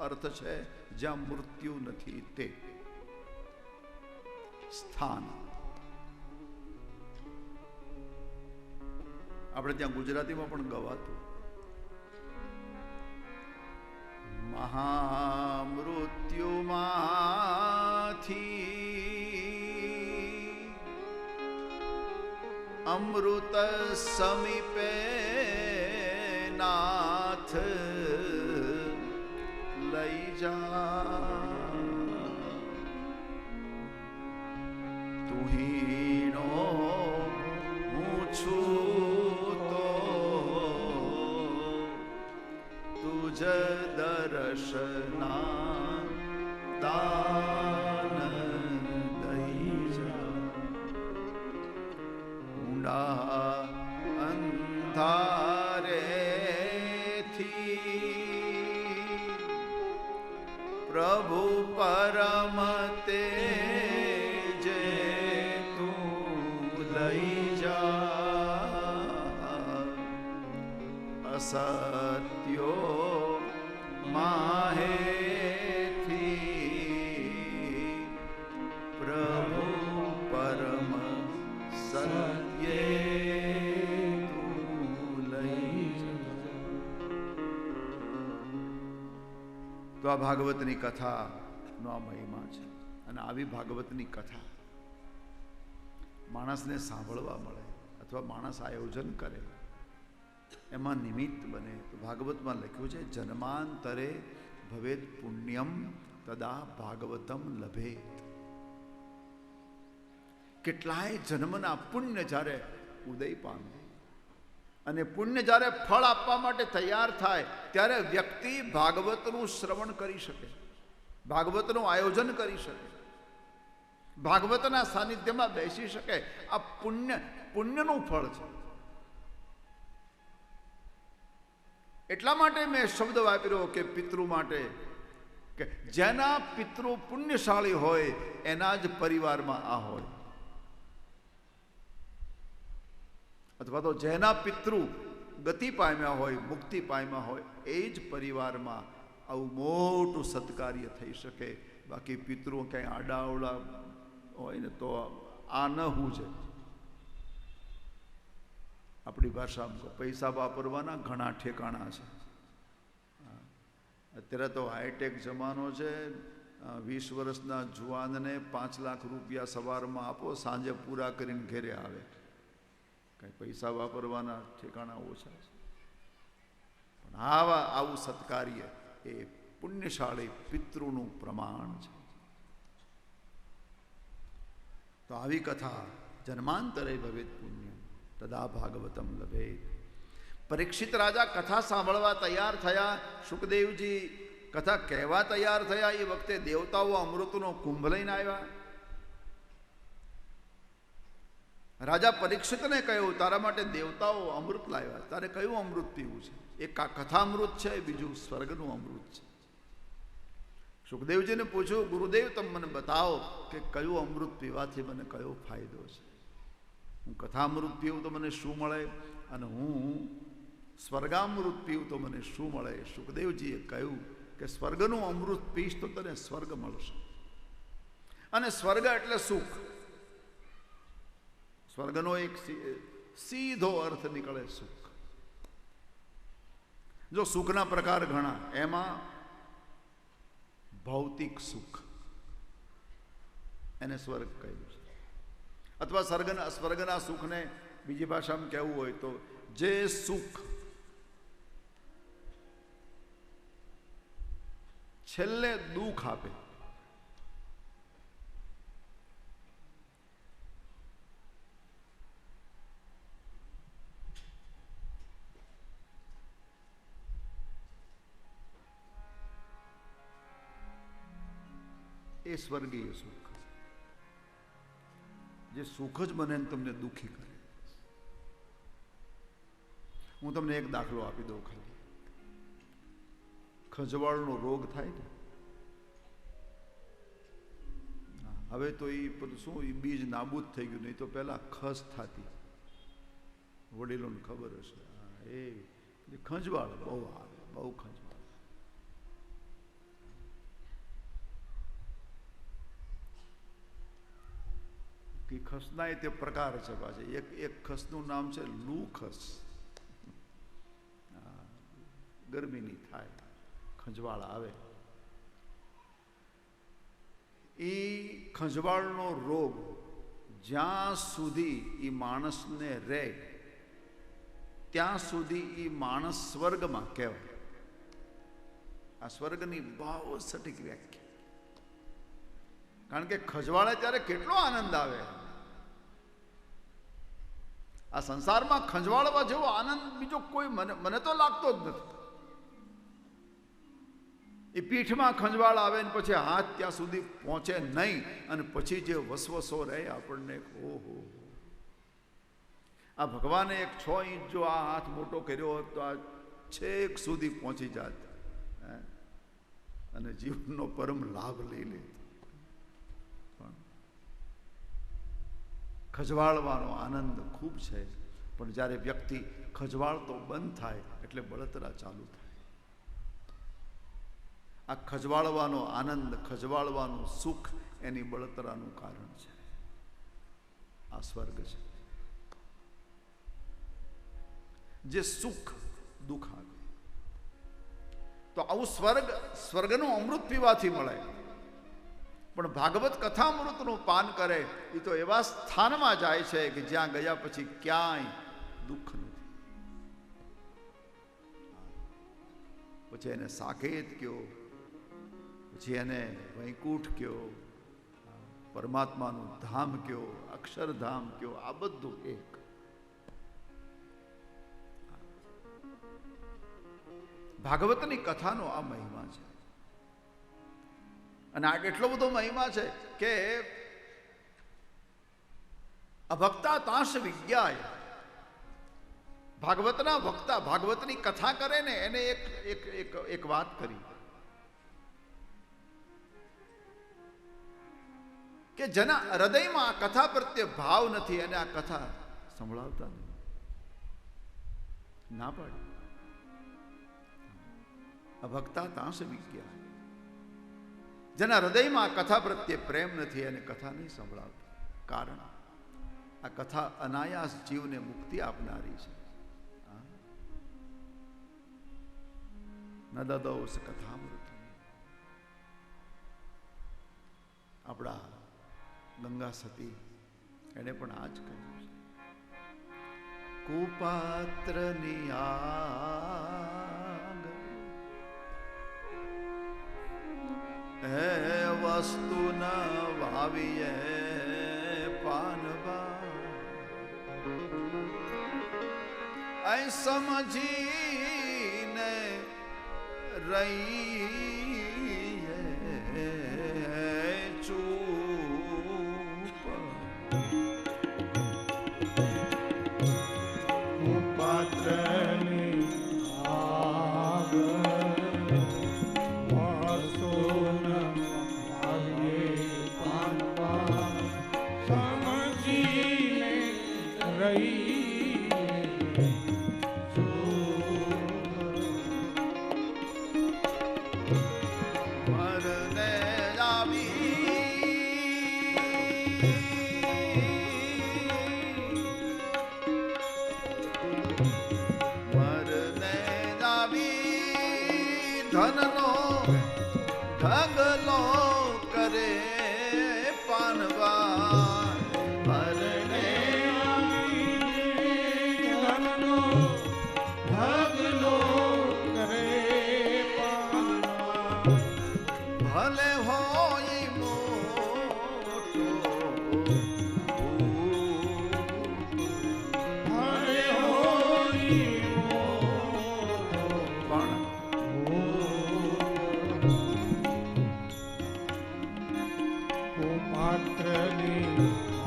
અર્થ છે જ્યાં મૃત્યુ નથી તે સ્થાન. આપણે ત્યાં ગુજરાતીમાં પણ ગવાતું મહામૃત્યુમાંથી અમૃત સમીપે નાથ લઈ જા. તુહીનો હું છું તો તુજ દર્શના દાન દઈ જા. ઊંડા અંધારેથી પ્રભુ પરમ તેજે તું લઈ જા. અસત્યો માહેથી પ્રભુ પરમ સત્યે તું લઈ જા. તો આ ભાગવતની કથાનો આ મહિમા છે. અને આવી ભાગવતની કથા માણસને સાંભળવા મળે અથવા માણસ આયોજન કરે, એમાં નિમિત્ત બને. તો ભાગવતમાં લખ્યું છે જન્માંતરે ભવેત પુણ્યમ તદા ભાગવતમ લભેત. કેટલાય જન્મના પુણ્ય જ્યારે ઉદય પામે અને પુણ્ય જ્યારે ફળ આપવા માટે તૈયાર થાય ત્યારે વ્યક્તિ ભાગવતનું શ્રવણ કરી શકે, ભાગવતનું આયોજન કરી શકે, ભાગવતના સાનિધ્યમાં બેસી શકે. આ પુણ્યનું ફળ છે. એટલા માટે મેં શબ્દ વાપર્યો કે પિતૃ માટે, કે જેના પિતૃ પુણ્યશાળી હોય એના જ પરિવારમાં આ હોય, અથવા તો જેના પિતૃ ગતિ પામ્યા હોય, મુક્તિ પામ્યા હોય, એ જ પરિવારમાં આવું મોટું સત્કાર્ય થઈ શકે. બાકી પિતૃ ક્યાંય આડાવડા હોય ને તો આ ન હું છે. આપણી ભાષામાં પૈસા વાપરવાના ઘણા ઠેકાણા છે. અત્યારે તો હાઈટેક જમાનો છે. 20 વર્ષના જુવાનને 5 લાખ રૂપિયા સવારમાં આપો, સાંજે પૂરા કરીને ઘેરે આવે. કઈ પૈસા વાપરવાના ઠેકાણા ઓછા છે. પણ આવું સત્કાર્ય એ પુણ્યશાળી પિતૃનું પ્રમાણ છે. તો આવી કથા જન્માંતરે ભવેત પુણ્ય તદા ભાગવતમ લભેત. પરીક્ષિત રાજા કથા સાંભળવા તૈયાર થયા, સુખદેવજી કથા કહેવા તૈયાર થયા. એ વખતે દેવતાઓ અમૃતનો કુંભ લઈને આવ્યા. રાજા પરીક્ષિતને કહ્યું તારા માટે દેવતાઓ અમૃત લાવ્યા, તારે કયું અમૃત પીવું છે? એક કથામૃત છે, બીજું સ્વર્ગનું અમૃત છે. સુખદેવજીને પૂછ્યું ગુરુદેવ તમે મને બતાવો કે કયું અમૃત પીવાથી મને કયો ફાયદો છે. હું કથામૃત પીવું તો મને શું મળે, અને હું સ્વર્ગામૃત પીવું તો મને શું મળે? સુખદેવજીએ કહ્યું કે સ્વર્ગનું અમૃત પીશ તો તને સ્વર્ગ મળશે. અને સ્વર્ગ એટલે સુખ. સ્વર્ગનો એક સીધો અર્થ નીકળે સુખ. જો સુખના પ્રકાર ઘણા, એમાં ભૌતિક સુખ એને સ્વર્ગ કહ્યું છે. અથવા સ્વર્ગના સુખને બીજી ભાષામાં કહેવું હોય તો જે સુખ છેલ્લે દુઃખ આપે, એ સ્વર્ગીય સુખ. જે સુખ જ મને તમને દુઃખી કરે. હું તમને એક દાખલો આપી દઉં ખાલી. ખંજવાળનો રોગ થાય ને, હવે તો એ શું એ બીજ નાબૂદ થઈ ગયું, નહીં તો પહેલા ખસ થતી. વડીલોને ખબર હશે. એ ખંજવાળ બહુ આવે, બહુ ખંજવાળ. ખસના તે પ્રકાર છે પાછી. એક ખસનું નામ છે લૂ ખસ. ગરમીની થાય, ખંજવાળ આવે. એ ખંજવાળનો રોગ જ્યાં સુધી એ માણસને રહે ત્યાં સુધી એ માણસ સ્વર્ગમાં કહેવાય. આ સ્વર્ગની બહુ સટીક વ્યાખ્યા. કારણ કે ખંજવાળે ત્યારે કેટલો આનંદ આવે. આ સંસારમાં ખંજવાળવા જેવો આનંદ બીજો કોઈ મને તો લાગતો જ નથી. એ પીઠમાં ખંજવાળ આવે ને પછી હાથ ત્યાં સુધી પહોંચે નહીં, અને પછી જે વસવસો રહે આપણને, ઓહો, આ ભગવાને એક 6 ઇંચ જો આ હાથ મોટો કર્યો હોત તો આ છેક સુધી પહોંચી જાત અને જીવનનો પરમ લાભ લઈ લે. ખજવાળવાનો આનંદ ખૂબ છે, પણ જ્યારે વ્યક્તિ ખજવાળતો બંધ થાય એટલે બળતરા ચાલુ થાય. આ ખજવાળવાનો આનંદ, ખજવાળવાનું સુખ એની બળતરાનું કારણ છે. આ સ્વર્ગ છે. જે સુખ દુઃખ આવે તો આવું સ્વર્ગનું અમૃત પીવાથી મળે. પણ ભાગવત કથામૃતનું પાન કરે એ તો એવા સ્થાનમાં જાય છે કે જ્યાં ગયા પછી ક્યાંય દુઃખ નથી. પછી એને સાકેત કયો, પછી એને વૈકુંઠ કયો, પરમાત્માનું ધામ કયો, અક્ષરધામ કયો, આ બધું એક. ભાગવતની કથાનો આ મહિમા છે. અને આ એટલો બધો મહિમા છે કે અભક્તા તાંશ વિજ્ઞાય. ભાગવતના ભક્તા ભાગવતની કથા કરે ને એને એક વાત કરી કે જેના હૃદયમાં આ કથા પ્રત્યે ભાવ નથી અને આ કથા સંભળાવતા નહીં. ના પાડી. અભક્તા તાંશ વિજ્ઞાય. જેના હૃદયમાં કથા પ્રત્યે પ્રેમ નથી અને કથા નહીં સંભળાવતા. કારણ આ કથા અનાયાસ જીવને મુક્તિ આપનારી છે. ન દદૌસ કથામૃત. આપણા ગંગા સતી એને પણ આ જ કહ્યું છે. કુપાત્રની આગ હે વસ્તુ ન વાવીએ પાનવા. ऐ समझीने रही चूप. पात्रनी आग वासोन आगे पानवा. समझीने रही ધનનો ઢગલો કરે પાનવા. ભરને ધનનો ઢગલો કરે પાનવા. ભલે હોય મોટો ભલે હોય પાત્રની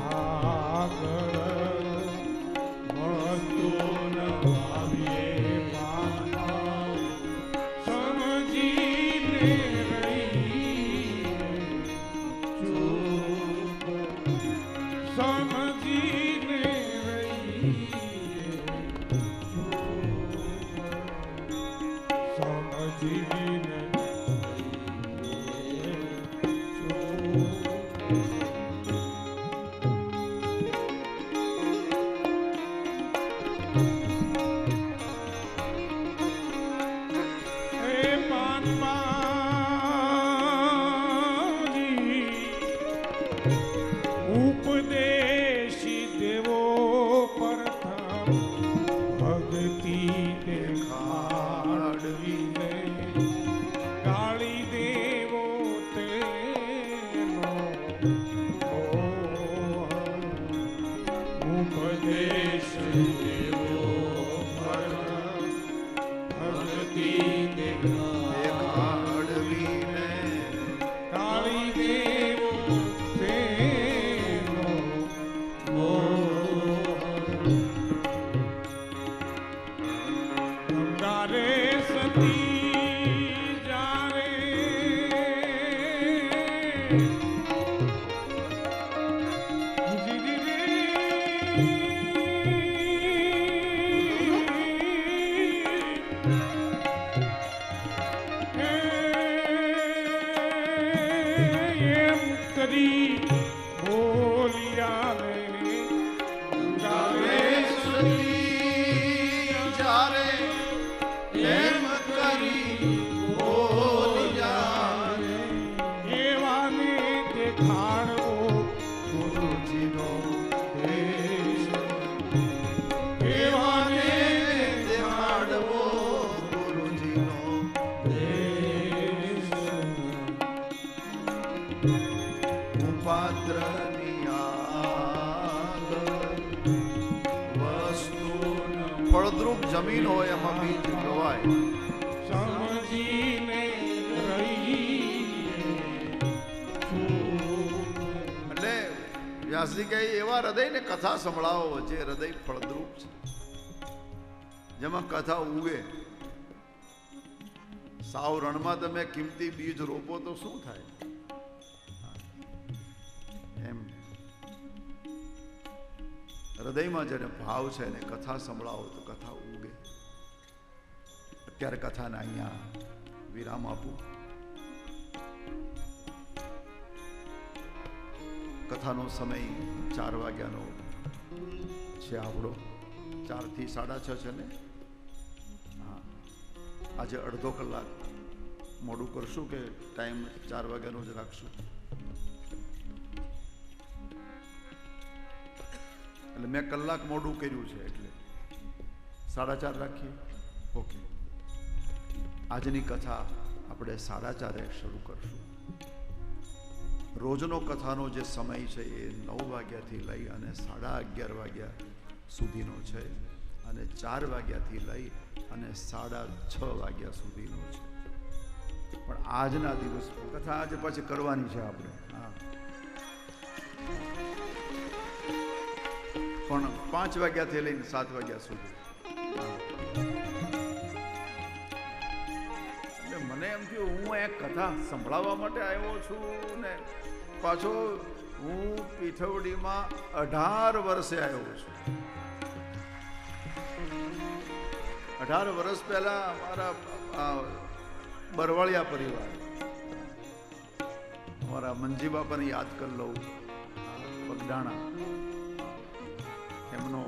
આગળ વસ્તુન વાવીએ પાનવા. સમજીને રહી ચૂપ. સમજીને રહી ચૂપ. સમજીને ઉપદેશી દેવો પ્રથમ ભક્તિ દેખાડવીને ગાળી દેવો તેનો ઉપદેશ દેવો પ્રથમ ભક્તિ દેખાડવીને ગાળી દેવો ફળદ્રુપ જમીન હોય એમાં બીજ ગવાય. સમજીને એટલે વ્યાસજી કહે એવા હૃદયને કથા સંભળાવો જે હૃદય ફળદ્રુપ છે, જેમાં કથા ઉગે. સાવ રણમાં તમે કિંમતી બીજ રોપો તો શું થાય? એમ હૃદયમાં જેને ભાવ છે એને કથા સંભળાવો તો કથા ઉગે. અત્યારે કથાને અહીંયા વિરામ આપું. કથાનો સમય 4 વાગ્યાનો છે આપણો. 4 થી 6:30 છે ને? હા, આજે અડધો કલાક મોડું કરશું કે ટાઈમ 4 વાગ્યાનો જ રાખશું? એટલે મેં કલાક મોડું કર્યું છે એટલે 4:30 રાખીએ. ઓકે, આજની કથા આપણે 4:30 શરૂ કરશું. રોજનો કથાનો જે સમય છે એ 9 વાગ્યાથી લઈ અને 11:30 વાગ્યા સુધીનો છે, અને 4 વાગ્યાથી લઈ અને 6:30 વાગ્યા સુધીનો છે. પણ આજના દિવસ કથા આજે પછી કરવાની છે આપણે. હા, પણ 5 વાગ્યાથી લઈને 7 વાગ્યા સુધી. એટલે મને એમ થયું હું એક કથા સંભળાવવા માટે આવ્યો છું ને પાછો હું પીઠવડીમાં 18 વર્ષે આવ્યો છું. 18 વર્ષ પહેલા અમારા બરવાળિયા પરિવાર, અમારા મંજી બાપાને યાદ કરી લઉં, બગડાણા, એમનો.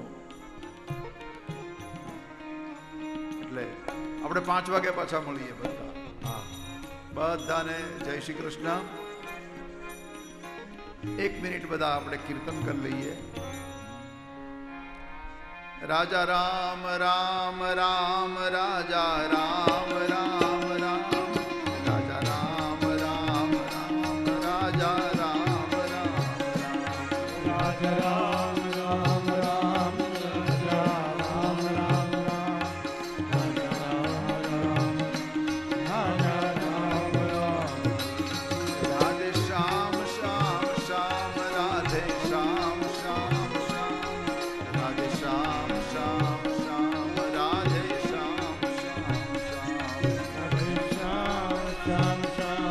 એટલે આપણે 5 વાગે પાછા મળીએ બધા. હા, બધાને જય શ્રી કૃષ્ણ. 1 મિનિટ બધા આપણે કીર્તન કરી લઈએ. રાજા રામ રામ રામ રાજા રામ રામ રામ રાજા રામ રામ રામ રાજા રામ રામ રાજા રામ રામ રામ રાજા રામ રામ રામ રાજા રામ રામ રાધે શ્યામ શ્યામ શ્યામ રાધે શ્યામ શ્યામ શ્યામ રાધે શ્યામ શ્યામ શ્યામ રાધે શ્યામ શ્યામ શ્યામ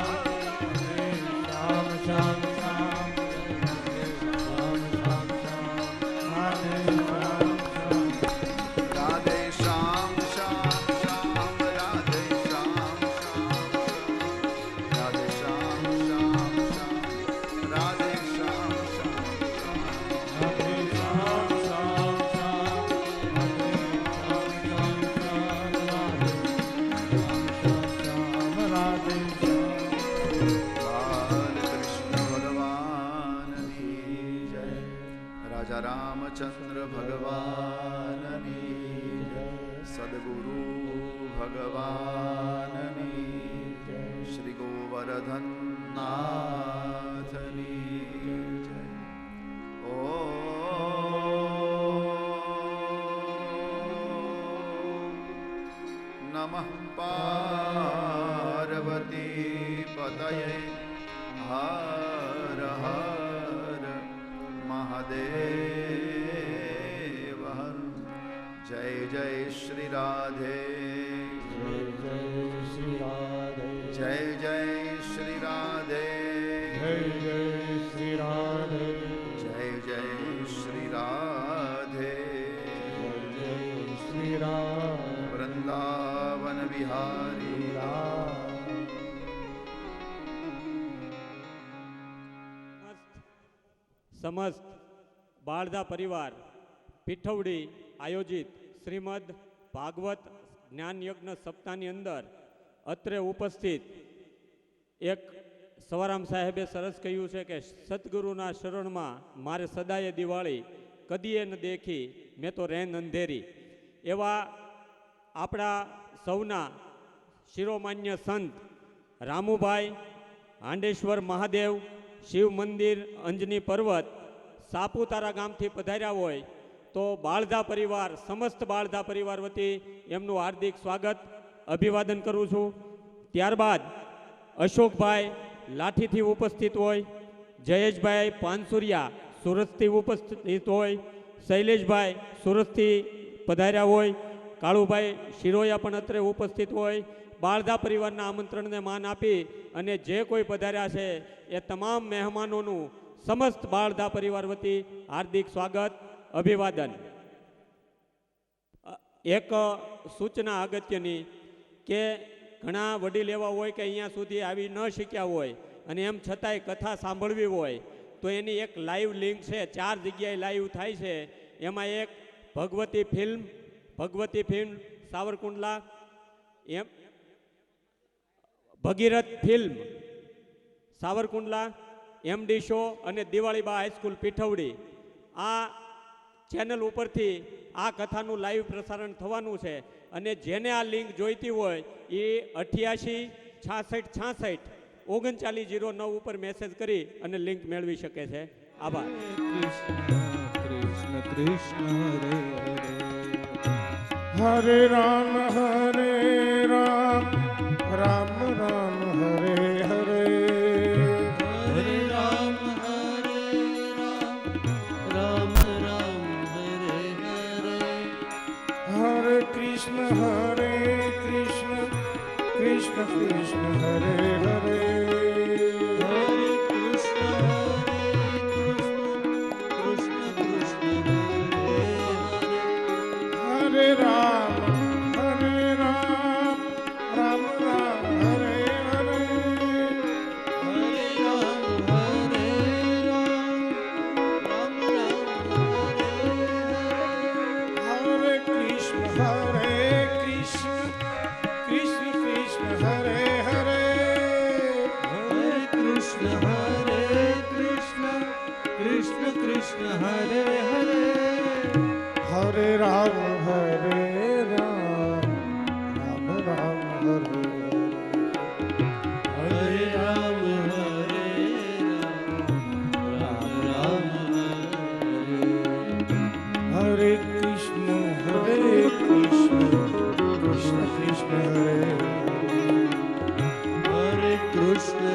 ગોવર્ધનનાથની જય. ઓ નમઃ પાર્વતી પતયે હર હર મહાદેવ હર. જય જય શ્રી રાધે, જય જય શ્રી રાધે, જય જય શ્રી રાધે, જય જય શ્રી રાધે, જય જય શ્રી રાધે, જય જય શ્રી રાધે. વૃંદાવન વિહારી સમસ્ત બાળદા પરિવાર પીઠવડી આયોજિત શ્રીમદ ભાગવત જ્ઞાન યજ્ઞ સપ્તાહની અંદર અત્રે ઉપસ્થિત એક સવારામ સાહેબે સરસ કહ્યું છે કે સદગુરુના શરણમાં મારે સદાય દિવાળી કદીએ ન દેખી મેં તો રેન અંધેરી. એવા આપણા સૌના શિરોમાન્ય સંત રામુભાઈ હાંડેશ્વર મહાદેવ શિવ મંદિર અંજની પર્વત સાપુતારા ગામથી પધાર્યા હોય તો બાળધા પરિવાર સમસ્ત બાળધા પરિવાર વતી એમનું હાર્દિક સ્વાગત અભિવાદન કરું છું. ત્યારબાદ અશોકભાઈ લાઠીથી ઉપસ્થિત હોય, જયેશભાઈ પાનસુરિયા સુરતથી ઉપસ્થિત હોય, શૈલેષભાઈ સુરતથી પધાર્યા હોય, કાળુભાઈ શિરોયા પણ અત્રે ઉપસ્થિત હોય. બાળધા પરિવારના આમંત્રણને માન આપી અને જે કોઈ પધાર્યા છે એ તમામ મહેમાનોનું સમસ્ત બાળધા પરિવાર વતી હાર્દિક સ્વાગત અભિવાદન. એક સૂચના અગત્યની કે ઘણા વડીલ એવા હોય કે અહીંયા સુધી આવી ન શીખ્યા હોય અને એમ છતાંય કથા સાંભળવી હોય તો એની એક લાઈવ લિંક છે, 4 જગ્યાએ લાઈવ થાય છે. એમાં એક ભગવતી ફિલ્મ સાવરકુંડલા, એમ ભગીરથ ફિલ્મ સાવરકુંડલા, એમડી શો અને દિવાળીબા હાઈસ્કૂલ પીઠવડી, આ ચેનલ ઉપરથી આ કથાનું લાઈવ પ્રસારણ થવાનું છે. અને જેને આ લિંક જોઈતી હોય એ 88 66 66 3909 ઉપર મેસેજ કરી અને લિંક મેળવી શકે છે. આભાર. કૃષ્ણ કૃષ્ણ હરે રામ રામ રામ હરે હરે, હરે રામ રામ રામ હરે હરે. હરે કૃષ્ણ કૃષ્ણ કૃષ્ણ હરે હરે, હરે કૃષ્ણ કૃષ્ણ કૃષ્ણ હરે હરે. હરે રામ રામ રામ હરે હરે, હરે રામ રામ રામ હરે હરે. હરે કૃષ્ણ કૃષ્ણ કૃષ્ણ હરે હરે, હરે કૃષ્ણ કૃષ્ણ કૃષ્ણ હરે હરે. હરે રામ રામ રામ હરે હરે રામ રામ હરે. હરે કૃષ્ણ કૃષ્ણ કૃષ્ણ હરે હરે કૃષ્ણ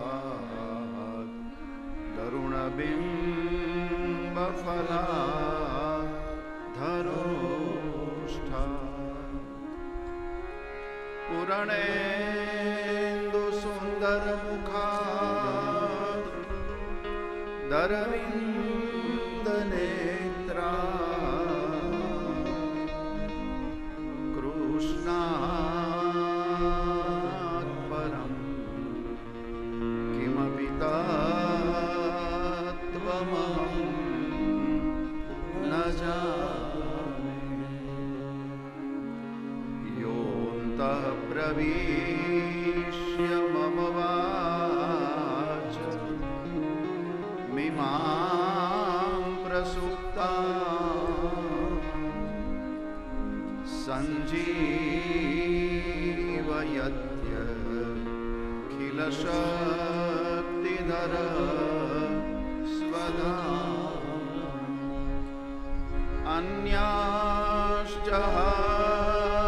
पीताम्बरात् तरुणबिम्बफलात् धरोष्ठात् पूर्णेन्दुसुन्दरमुखात् दरविन्दनेत्रात् कृष्णात् परं किमपि तत्त्वमहं न जाने योऽन्तः प्रविश्य मम वाच मिमां प्रसुप्तां सञ्जीवयत्यखिलशक्तिधर स्वधा अन्याश्च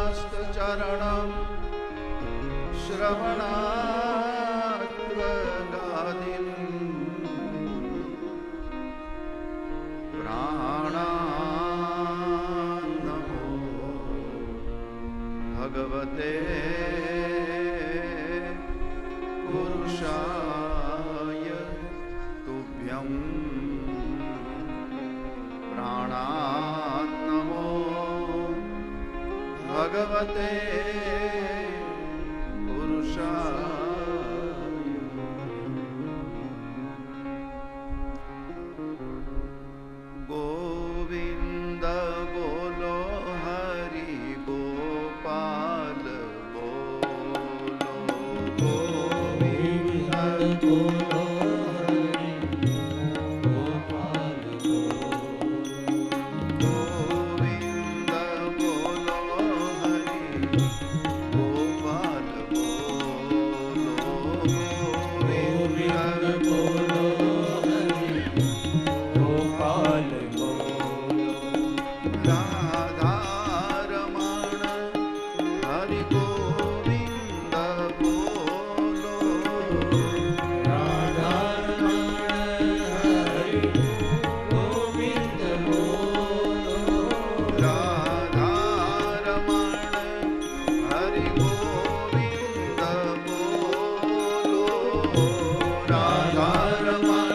हस्तचरणं श्रवणात्वगादिन् प्राणान्नमो भगवते पुरुषाय तुभ्यं प्राणान्नमो भगवते पुरुषाय गोविन्द बोलो हरि गोपाल बोलो गोविन्द बोलो हरि गोपाल गोविन्द बोलो हरि गोपाल बोलो गोविन्द बोलो हरि गोपाल राधारमण हरि गोविन्द बोलो राधारमण हरि गोविन्द बोलो राधारमण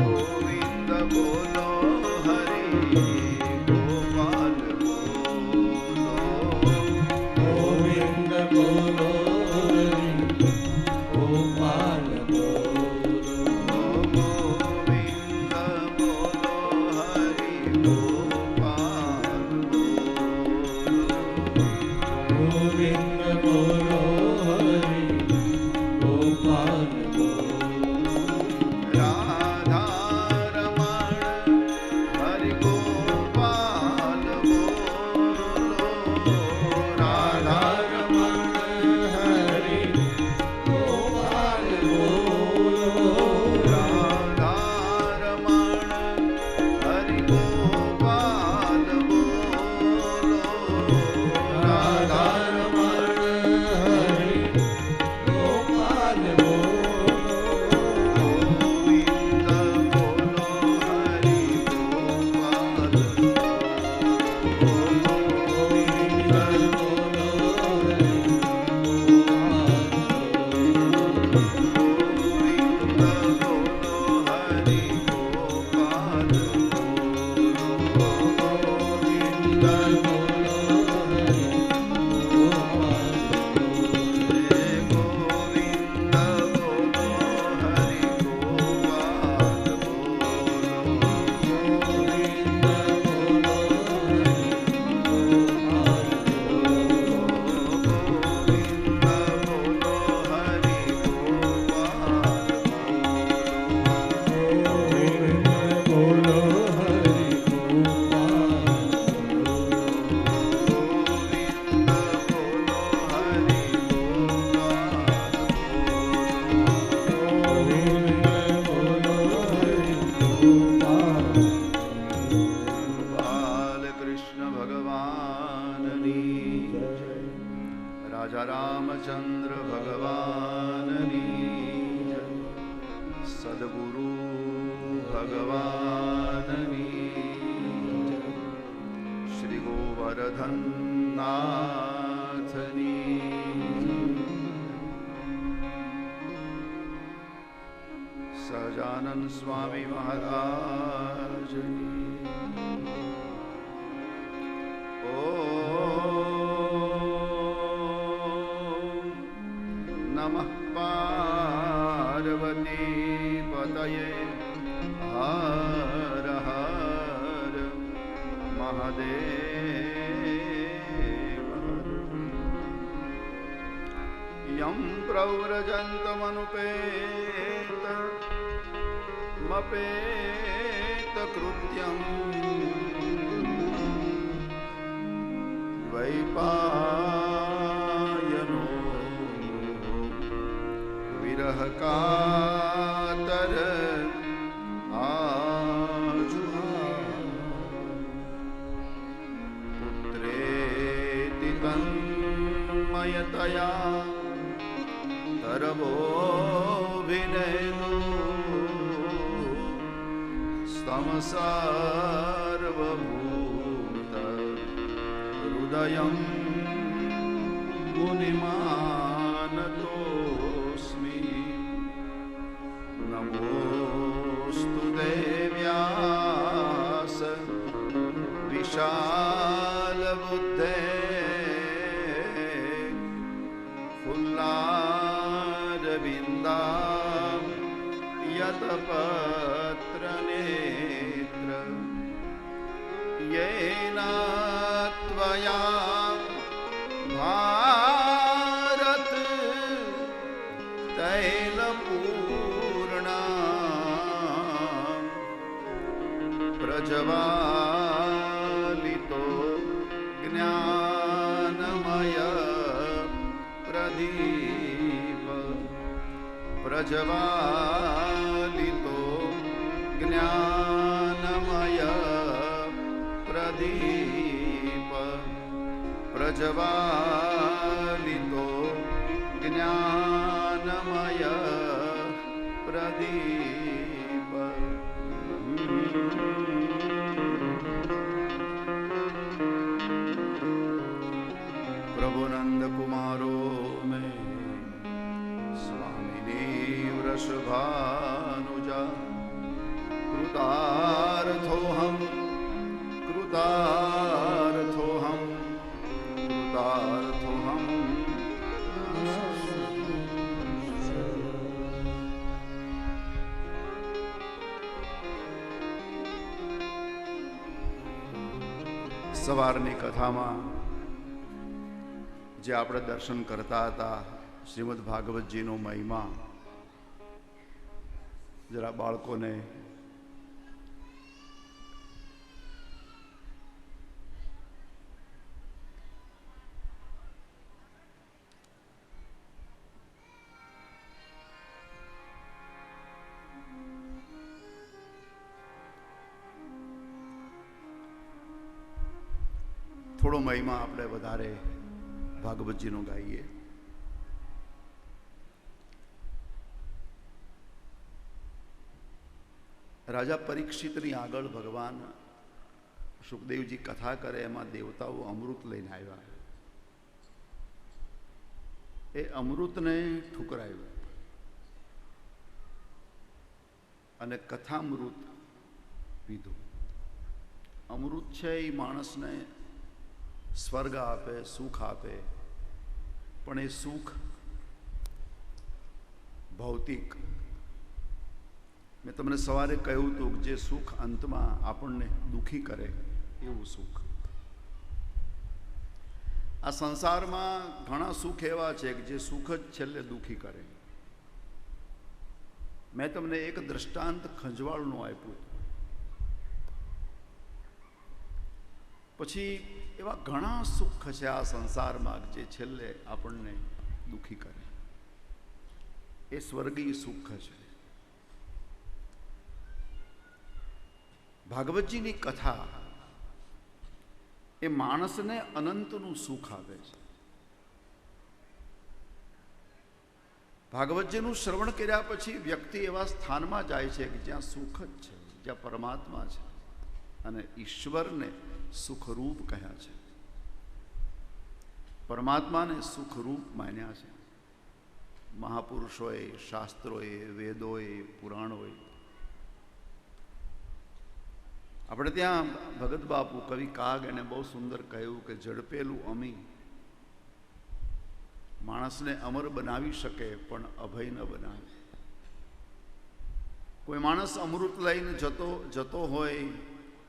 गोविन्द बोलो हरि गोपाल बोलो गोविंद बोलो हरि गोपाल गोविन्द बोलो हरि गोपाल बोलो गोविंद बोलो हरि गोपाल राधारमण हरि गोपाल बोलो राधारमण हरि गोपाल राधारमण हरि गोपाल बोलो राधारमण हरि गोपाल ભગવાનની જય. શ્રી ગોવર્ધન નાથની સહજાનંદ સ્વામી મહારાજની ઓમ નમઃ પાર્વતી પતયે હર હર મહાદેવ. યમ પ્રવ્રજन्तमनुपेत મપેત કૃત્યમ દ્વૈપાયનો વિરહ કાતર આજુહાવ. પુત્રેતિ તન્મયતયા તરવોభిનેદુ સ્તમ સર્વભૂત હૃદયં મુનિમાનતોસ્મિ. નમોસ્તુ દેવ્યાસ વિશાલ બુદ્ધે ફુલ્લારવિંદા યતપત્ર નેત્ર યેન ત્વયા ભારત તૈલપૂર્ણા પ્રજ્વાલિતો જ્ઞાનમય પ્રદીપ. પ્રજ્વાલિતો જ્ઞાનમય પ્રદીપ. પ્રજ્વાલિતો જ્ઞાનમય પ્રદીપ. પ્રભુનંદ કુમારો મેં સ્વામિની વૃષભાનુજા. કૃતાર્થોહમ કૃતાર્થોહમ કૃતાર્થોહમ. સવારની કથામાં જે આપણે દર્શન કરતા હતા શ્રીમદ ભાગવતજીનો મહિમા, જરા બાળકોને થોડો મહિમા આપણે વધારે ભાગવતજીનો ગાઈએ. રાજા પરીક્ષિતની આગળ ભગવાન સુખદેવજી કથા કરે, એમાં દેવતાઓ અમૃત લઈને આવ્યા. એ અમૃતને ઠુકરાયું અને કથામૃત પીધું. અમૃત છે એ માણસને સ્વર્ગ આપે, સુખ આપે, પણ એ સુખ ભૌતિક. મેં તમને સવારે કહ્યું હતું કે જે સુખ અંતમાં આપણને દુઃખી કરે એવું સુખ. આ સંસારમાં ઘણા સુખ એવા છે કે જે સુખ જ છેલ્લે દુઃખી કરે. મેં તમને એક દ્રષ્ટાંત ખંજવાળનું આપ્યું. પછી એવા ઘણા સુખ છે આ સંસારમાં જે છેલ્લે આપણને દુઃખી કરે. એ સ્વર્ગીય સુખ છે. ભાગવતજીની કથા એ માણસને અનંતનું સુખ આપે છે. ભાગવતજીનું શ્રવણ કર્યા પછી વ્યક્તિ એવા સ્થાનમાં જાય છે કે જ્યાં સુખ જ છે. જ્યાં પરમાત્મા છે, અને ઈશ્વરને સુખરૂપ કહ્યા છે, પરમાત્માને સુખરૂપ માન્યા છે મહાપુરુષોએ, શાસ્ત્રોએ, વેદોએ, પુરાણોએ. આપણે ત્યાં ભગત બાપુ કવિ કાગ એને બહુ સુંદર કહ્યું કે ઝડપેલું અમી માણસને અમર બનાવી શકે પણ અભય ન બનાવે. કોઈ માણસ અમૃત લઈને જતો હોય,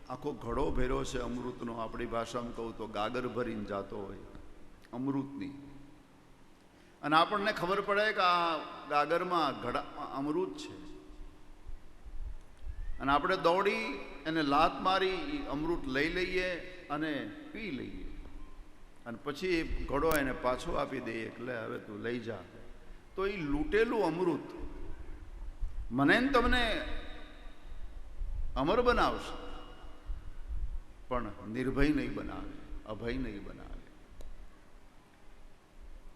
આખો ઘડો ભેરો છે અમૃતનો, આપણી ભાષામાં કહું તો ગાગર ભરીને જતો હોય અમૃતની, અને આપણને ખબર પડે કે આ ગાગરમાં ઘડામાં અમૃત છે, અને આપણે દોડી એને લાત મારી અમૃત લઈ લઈએ અને પી લઈએ, અને પછી ઘડો એને પાછો આપી દઈએ એટલે હવે તું લઈ જા. તો એ લૂંટેલું અમૃત મને ને તમને અમર બનાવશે, પણ નિર્ભય નહીં બનાવે, અભય નહીં બનાવે.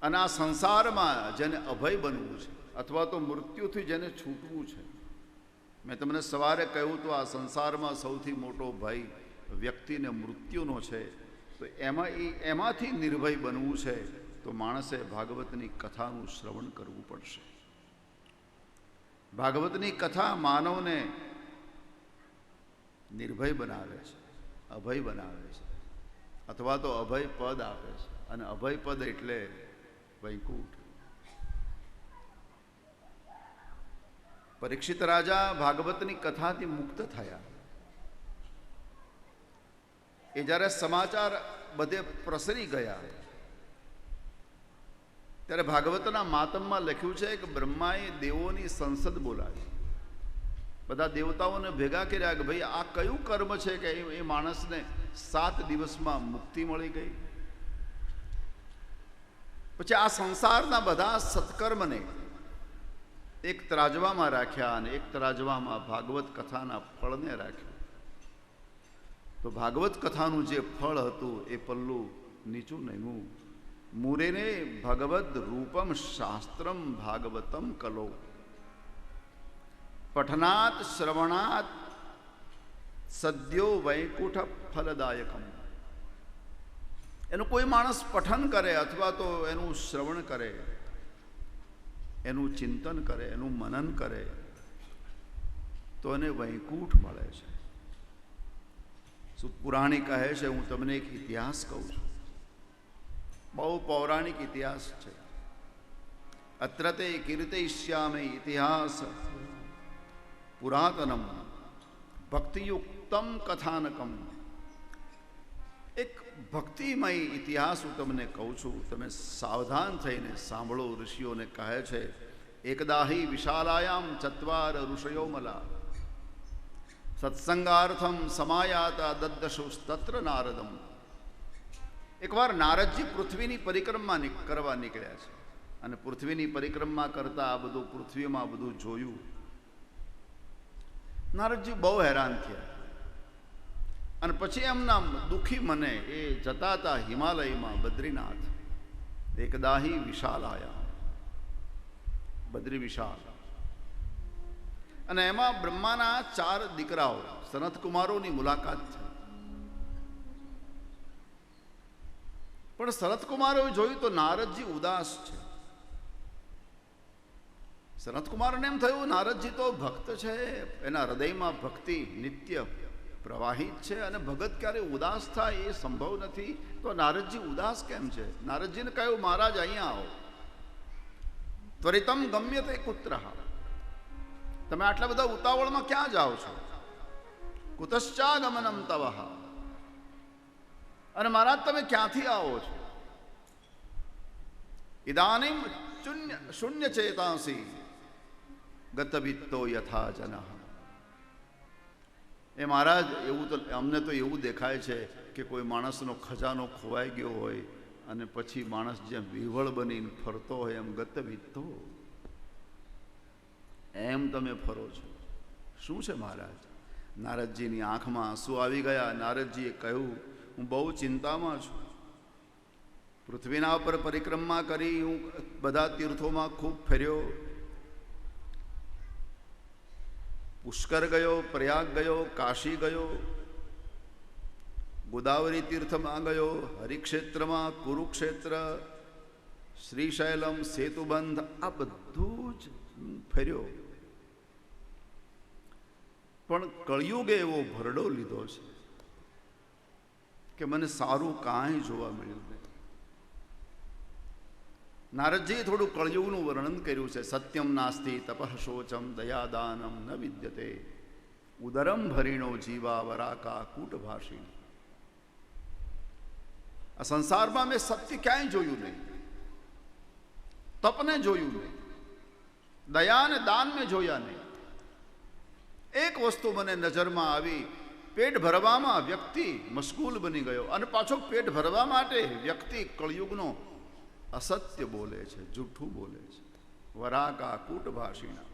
અને આ સંસારમાં જેને અભય બનવું છે અથવા તો મૃત્યુથી જેને છૂટવું છે, મેં તમને સવારે કહ્યું તો આ સંસારમાં સૌથી મોટો ભય વ્યક્તિને મૃત્યુનો છે. તો એમાંથી નિર્ભય બનવું છે તો માણસે ભાગવતની કથાનું શ્રવણ કરવું પડશે. ભાગવતની કથા માનવને નિર્ભય બનાવે છે, અભય બનાવે છે, અથવા તો અભય પદ આપે છે. અને અભય પદ એટલે વૈકુંઠ. પરીક્ષિત રાજા ભાગવતની કથાથી મુક્ત થયા. એ જ્યારે સમાચાર બધે પ્રસરી ગયા ત્યારે ભાગવતના માતમમાં લખ્યું છે કે બ્રહ્માએ દેવોની સંસદ બોલાવી, બધા દેવતાઓને ભેગા કર્યા કે ભાઈ આ કયું કર્મ છે કે એ માણસને 7 દિવસમાં મુક્તિ મળી ગઈ. પછી આ સંસારના બધા સત્કર્મને એક ત્રાજવામાં રાખ્યા અને એક ત્રાજવામાં ભાગવત કથાના ફળને રાખ્યું. તો ભાગવત કથાનું જે ફળ હતું એ પલ્લું નીચું નમ્યું. મુરેને ભગવદ રૂપમ શાસ્ત્રમ ભાગવતમ કલો પઠનાત શ્રવણાત સદ્યો વૈકુંઠ ફલદાયકમ. એનું કોઈ માણસ પઠન કરે અથવા તો એનું શ્રવણ કરે, એનું ચિંતન કરે, એનું મનન કરે તો એને વૈકુંઠ મળે છે. શું પુરાણી કહે છે, હું તમને એક ઇતિહાસ કહું છું, બહુ પૌરાણિક ઇતિહાસ છે. અત્ર તે કીર્તયિષ્યામિ ઇતિહાસ પુરાતનમ ભક્તિયુક્તમ કથાનકમ. એક ભક્તિમય ઇતિહાસ હું તમને કહું છું, તમે સાવધાન થઈને સાંભળો. ઋષિઓને કહે છે, એકદાહી વિશાલાયામ ચત્વાર ઋષયો મલા સત્સંગાર્થમ સમાયાતા દદ્દશુસ્તત્ર નારદમ. એકવાર નારદજી પૃથ્વીની પરિક્રમા કરવા નીકળ્યા છે, અને પૃથ્વીની પરિક્રમા કરતા આ બધું પૃથ્વીમાં બધું જોયું. નારદજી બહુ હેરાન થયા, અને પછી એમના દુઃખી મને એ જતા હતા હિમાલયમાં બદ્રીનાથ. એકદાહી વિશાલ આયા, બદ્રી વિશાલ, અને એમાં બ્રહ્માના 4 દીકરાઓ સનતકુમારોની મુલાકાત થઈ. પણ સનતકુમારોએ જોયું તો નારદજી ઉદાસ છે. સનતકુમારને એમ થયું નારદજી તો ભક્ત છે, એના હૃદયમાં ભક્તિ નિત્ય પ્રવાહિત છે, અને ભગત ક્યારે ઉદાસ થાય એ સંભવ નથી. તો નારદજી ઉદાસ કેમ છે? નારદજીને કહ્યું, મહારાજ અહીંયા આવો. ત્વરિતમ ગમ્યતે કુત્રઃ. તમે આટલા બધા ઉતાવળમાં ક્યાં જાઓ છો? કુતશ્ચાગમનમ તવઃ. અને મહારાજ તમે ક્યાંથી આવો છો? ઇદાનીમ શૂન્ય ચેતાંસી ગતવિત્તો યથા જનઃ. એ મહારાજ એવું તો અમને તો એવું દેખાય છે કે કોઈ માણસનો ખજાનો ખોવાઈ ગયો હોય અને પછી માણસ જેમ વિહવળ બનીને ફરતો હોય એમ ગતવિત્તો એમ તમે ફરો છો. શું છે મહારાજ? નારદજીની આંખમાં આંસુ આવી ગયા. નારદજીએ કહ્યું, હું બહુ ચિંતામાં છું. પૃથ્વીના પર પરિક્રમા કરી, હું બધા તીર્થોમાં ખૂબ ફર્યો, પુષ્કર ગયો, પ્રયાગ ગયો, કાશી ગયો, ગોદાવરી તીર્થમાં ગયો, હરિક્ષેત્રમાં, કુરુક્ષેત્ર, શ્રીશૈલમ, સેતુબંધ, આ બધું જ ફર્યો. પણ કળિયુગે એવો ભરડો લીધો છે કે મને સારું કાંઈ જોવા મળ્યું નહીં. નારદજીએ થોડું કળિયુગનું વર્ણન કર્યું છે. સત્યમ નાસ્તિ તપઃ શોચમ દયાદાનમ ન વિદ્યતે ઉદરમ ભરીણો જીવા વરાકા કૂટભાષી. આ સંસારમાં મેં સત્ય ક્યાંય જોયું નહીં, તપને જોયું નહીં, દયા અને દાન મેં જોયા નહીં. એક વસ્તુ મને નજરમાં આવી, પેટ ભરવામાં વ્યક્તિ મશગુલ બની ગયો અને પાછો પેટ ભરવા માટે વ્યક્તિ કળિયુગનો અસત્ય બોલે છે, જૂઠું બોલે છે. વરાકા કૂટભાષીના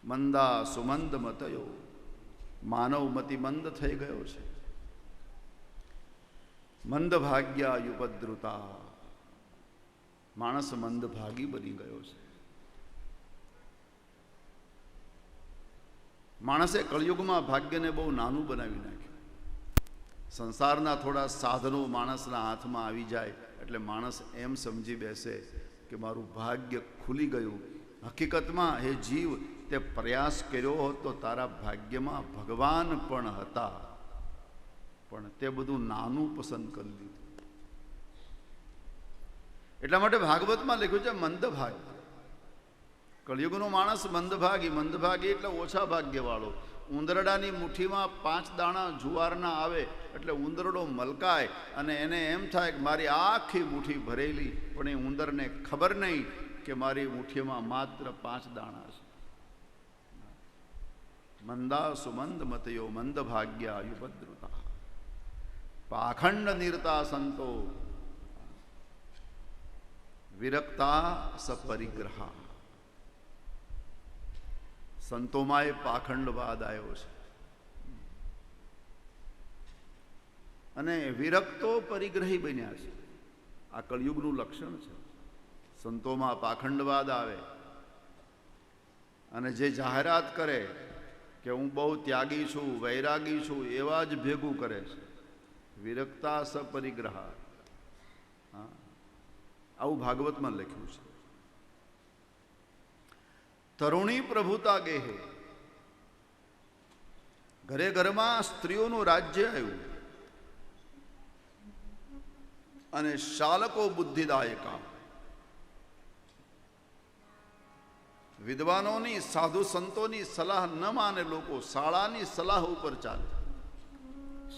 મંદા સુમંદ મતયો, માનવ મતિ મંદ થઈ ગયો છે. મંદ ભાગ્યા યુપદ્રુતા, માણસ મંદ ભાગી બની ગયો છે. માણસે કળિયુગમાં ભાગ્યને બહુ નાનું બનાવી નાખ્યું. સંસારના થોડા સાધનો માણસના હાથમાં આવી જાય એટલે માણસ એમ સમજી બેસે કે મારું ભાગ્ય ખુલી ગયું. હકીકતમાં હે જીવ, તે પ્રયાસ કર્યો હોત તો તારા ભાગ્યમાં ભગવાન પણ હતા, પણ તે બધું નાનું પસંદ કરી લીધું. એટલા માટે ભાગવતમાં લખ્યું છે મંદભાગ્ય. કળિયુગનો માણસ મંદભાગી. મંદભાગી એટલે ઓછા ભાગ્યવાળો. ઉંદરડાની મુઠ્ઠીમાં 5 દાણા જુવારના આવે એટલે ઉંદરડો મલકાય અને એને એમ થાય કે મારી આખી મુઠ્ઠી ભરેલી, પણ એ ઉંદરને ખબર નહીં કે મારી મુઠ્ઠીમાં માત્ર 5 દાણા છે. મંદા સુમંદ મતયો મંદ ભાગ્યા યુપદ્રુતા, પાખંડ નિરતા સંતો વિરક્તા સપરિગ્રહા. સંતોમાં એ પાખંડવાદ આવ્યો છે અને વિરક્તો પરિગ્રહી બન્યા છે. આ કળિયુગનું લક્ષણ છે. સંતોમાં પાખંડવાદ આવે અને જે જાહેરાત કરે કે હું બહુ ત્યાગી છું, વૈરાગી છું, એવા જ ભેગું કરે છે. વિરક્તા સપરિગ્રહા, આવું ભાગવતમાં લખ્યું છે. તરુણી પ્રભુતા ગેહે, ઘરે ઘરમાં સ્ત્રીઓનું રાજ્ય આવ્યું અને શાલકો બુદ્ધિદાયકા. વિદ્વાનોની, સાધુ સંતોની સલાહ ન માને લોકો, શાળાની સલાહ ઉપર ચાલે.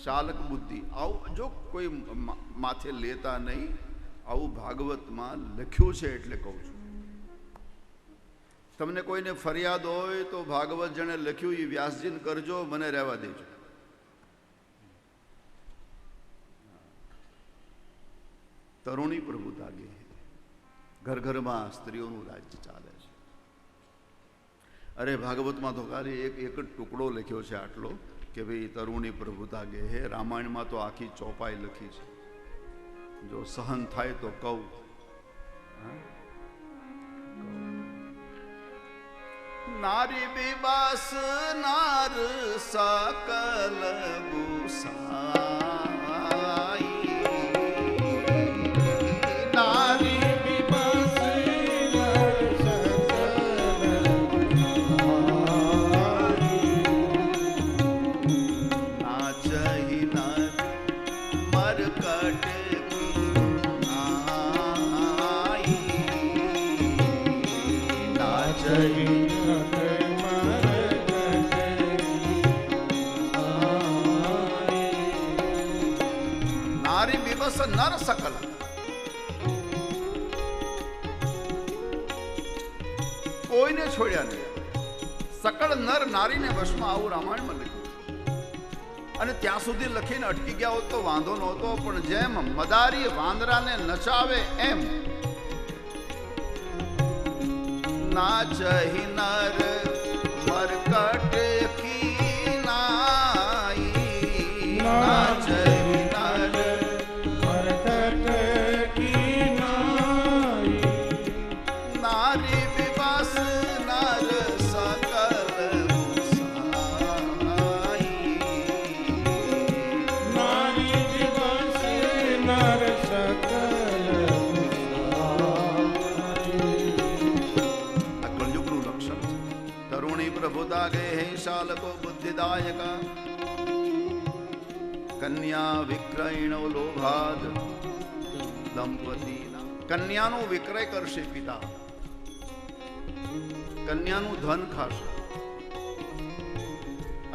શાલક બુદ્ધિ, આવું જો કોઈ માથે લેતા નહીં, આવું ભાગવતમાં લખ્યું છે. એટલે કહું છું, તમને કોઈને ફરિયાદ હોય તો ભાગવત જેણે લખ્યું એ વ્યાસજીને કરજો, મને રહેવા દેજો. તરુણી પ્રભુતા ગે, ઘર ઘરમાં સ્ત્રીઓનું રાજ્ય ચાલે છે. અરે ભાગવતમાં તો ખાલી એક જ ટુકડો લખ્યો છે આટલો કે ભાઈ તરુણી પ્રભુતા ગે હે. રામાયણમાં તો આખી ચોપાઈ લખી છે. જો સહન થાય તો કહું. નારી બેબાસ નાર સકલ ગુસાઈ, નારી બેબાસ નાર સકલ ગુસાઈ, નાચહી નર મરકટ કી નાઈ, નાચહી નર સકલ. કોઈને છોડ્યા નહીં. સકળ નર નારીને વશમાં, આવું રામાયણમાં લખ્યું. અને ત્યાં સુધી લખીને અટકી ગયા હોત તો વાંધો નહોતો, પણ જેમ મદારી વાંદરાને નચાવે એમ નાચહી નર મરકટ કી નાઈ, નાચહી નારી વિવાસ નર સકલ तरुणी प्रभुता गेहे शालको बुद्धिदायक कन्या विक्रयणो लोभाद दंपती कन्याનો વિક્રય કરશે પિતા, કન્યાનું ધન ખાશે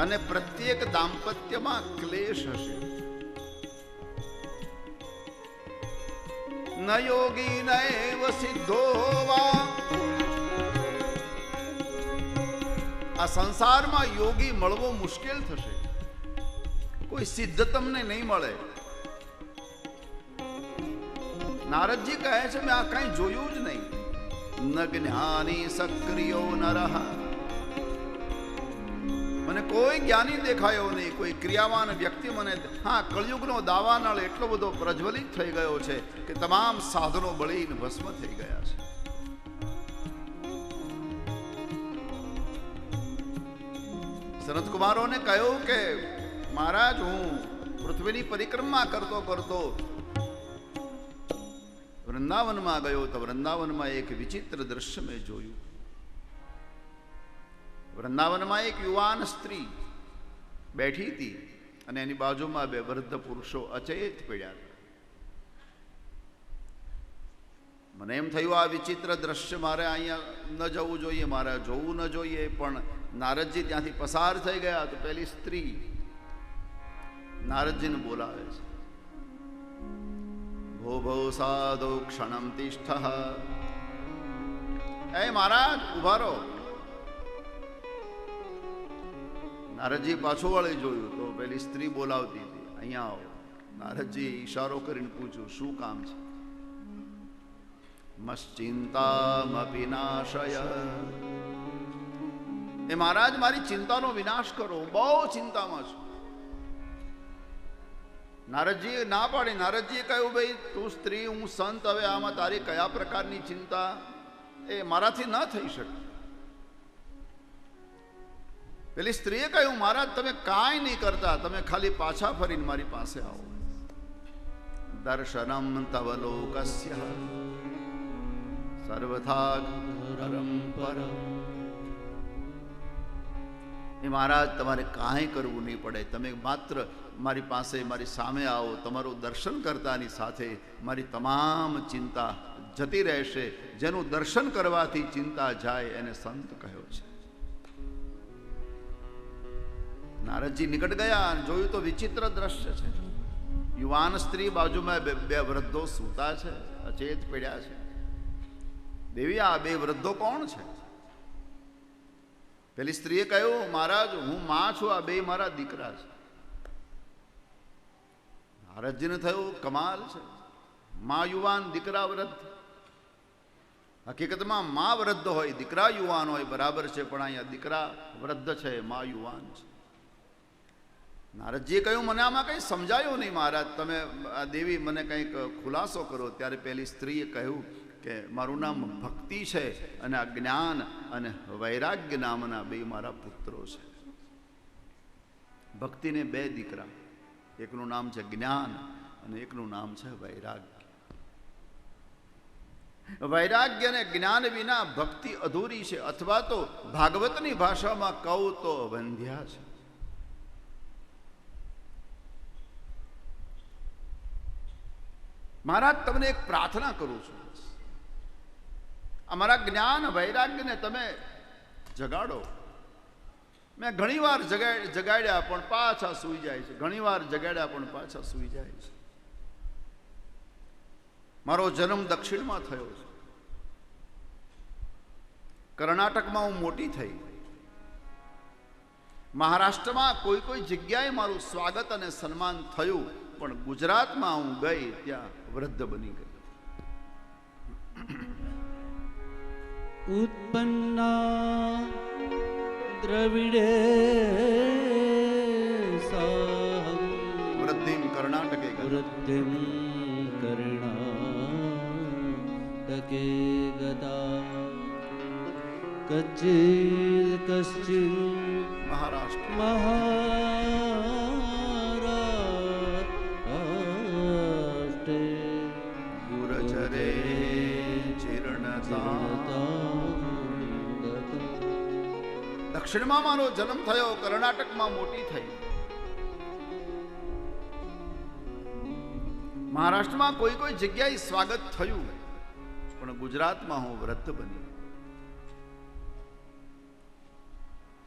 અને પ્રત્યેક દાંપત્યમાં ક્લેશ હશે. ન યોગી નૈવ સિદ્ધો વા, આ સંસારમાં યોગી મળવો મુશ્કેલ થશે. કોઈ સિદ્ધ તમને નહીં મળે. નારદજી કહે છે મેં આ કઈ જોયું જ નહીં. ન જ્ઞાની સક્રિયો નરહ, મને કોઈ જ્ઞાની દેખાયો નહીં, કોઈ ક્રિયાવાન વ્યક્તિ મને. હા, કળિયુગનો દાવાનળ એટલો બધો પ્રજ્વલિત થઈ ગયો છે કે તમામ સાધનો બળીને ભસ્મ થઈ ગયા છે. સનતકુમારોને કહ્યું કે મહારાજ, હું પૃથ્વીની પરિક્રમા કરતો કરતો વૃંદાવનમાં ગયો તો વૃંદાવનમાં એક વિચિત્ર દ્રશ્ય મેં જોયું. વૃંદાવનમાં એક યુવાન સ્ત્રી બેઠી હતી અને એની બાજુમાં બે વૃદ્ધ પુરુષો અચેત પડ્યા હતા. મને એમ થયું આ વિચિત્ર દ્રશ્ય મારે અહીંયા ન જવું જોઈએ, મારે જોવું ન જોઈએ. પણ નારદજી ત્યાંથી પસાર થઈ ગયા તો પેલી સ્ત્રી નારદજીને બોલાવે છે. ભો ભો સાધો ક્ષણમ તિષ્ઠ, એ મહારાજ ઉભા રહો. નારદજી પાછું વળી જોયું તો પેલી સ્ત્રી બોલાવતી હતી, અહીંયા આવો. નારદજી ઈશારો કરીને પૂછ્યું શું કામ છે? મશ્ચિંતામપી નાશય, એ મહારાજ મારી ચિંતાનો વિનાશ કરો, બહુ ચિંતામાં છું. નારદજીએ ના પાડી. નારદજીએ કહ્યું ભાઈ તું સ્ત્રી, હું સંત, હવે આમાં તારી કયા પ્રકારની ચિંતા? એ મારાથી ન થઈ શકે. પેલી સ્ત્રીએ કહ્યું મહારાજ તમે કાંઈ નહીં કરતા, તમે ખાલી પાછા ફરીને મારી પાસે આવો. દર્શનમ તવ લોકસ્ય સર્વથા ઘરમ પરમ, એ મહારાજ તમારે કાંઈ કરવું નહીં પડે, તમે માત્ર મારી પાસે મારી સામે આવો. તમારું દર્શન કરતાની સાથે મારી તમામ ચિંતા જતી રહેશે. જેનું દર્શન કરવાથી ચિંતા જાય એને સંત કહ્યો છે. નારદજી નિકટ ગયા અને જોયું તો વિચિત્ર દ્રશ્ય છે. યુવાન સ્ત્રી બાજુમાં બે વૃદ્ધો સૂતા છે, અચેત પડ્યા છે. દેવી આ બે વૃદ્ધો કોણ છે? પેલી સ્ત્રીએ કહ્યું મહારાજ હું માં છું, આ બે મારા દીકરા છે. નારદજીને થયું કમાલ છે, માં યુવાન દીકરા વૃદ્ધ. હકીકતમાં માં વૃદ્ધ હોય દીકરા યુવાન હોય બરાબર છે, પણ અહીંયા દીકરા વૃદ્ધ છે, માં યુવાન છે. નારદજીએ કહ્યું મને આમાં કંઈ સમજાયું નહીં મહારાજ, તમે આ દેવી મને કંઈક ખુલાસો કરો. ત્યારે પેલી સ્ત્રીએ કહ્યું કે મારું નામ ભક્તિ છે અને આ જ્ઞાન અને વૈરાગ્ય નામના બે મારા પુત્રો છે. ભક્તિને બે દીકરા, એકનું નામ છે જ્ઞાન અને એકનું નામ છે વૈરાગ્ય. વૈરાગ્ય અને જ્ઞાન વિના ભક્તિ અધૂરી છે, અથવા તો ભાગવતની ભાષામાં કહું તો બંધ્યા છે. મહારાજ તમને એક પ્રાર્થના કરું છું, અમારા જ્ઞાન વૈરાગ્યને તમે જગાડો. મેં ઘણી વાર જગાડ્યા પણ પાછા સૂઈ જાય છે, ઘણી વાર જગાડ્યા પણ પાછા સૂઈ જાય છે. મારો જન્મ દક્ષિણમાં થયો છે, કર્ણાટકમાં હું મોટી થઈ, મહારાષ્ટ્રમાં કોઈ કોઈ જગ્યાએ મારું સ્વાગત અને સન્માન થયું, પણ ગુજરાતમાં હું ગઈ ત્યાં વૃદ્ધ બની ગઈ. ઉત્પન્ના દ્રવિડે સાહમ વૃદ્ધિમ કર્ણાટકે વૃદ્ધિમ કર્ણાટકે ગતા કચ્છિદ મહારાષ્ટ્ર મહારાષ્ટ્રે ગુરજરે ચીર્ણતા દક્ષિણમાં મારો જન્મ થયો, કર્ણાટકમાં મોટી થઈ, મહારાષ્ટ્રમાં કોઈ કોઈ જગ્યાએ સ્વાગત થયું, પણ ગુજરાતમાં હું વૃદ્ધ બની,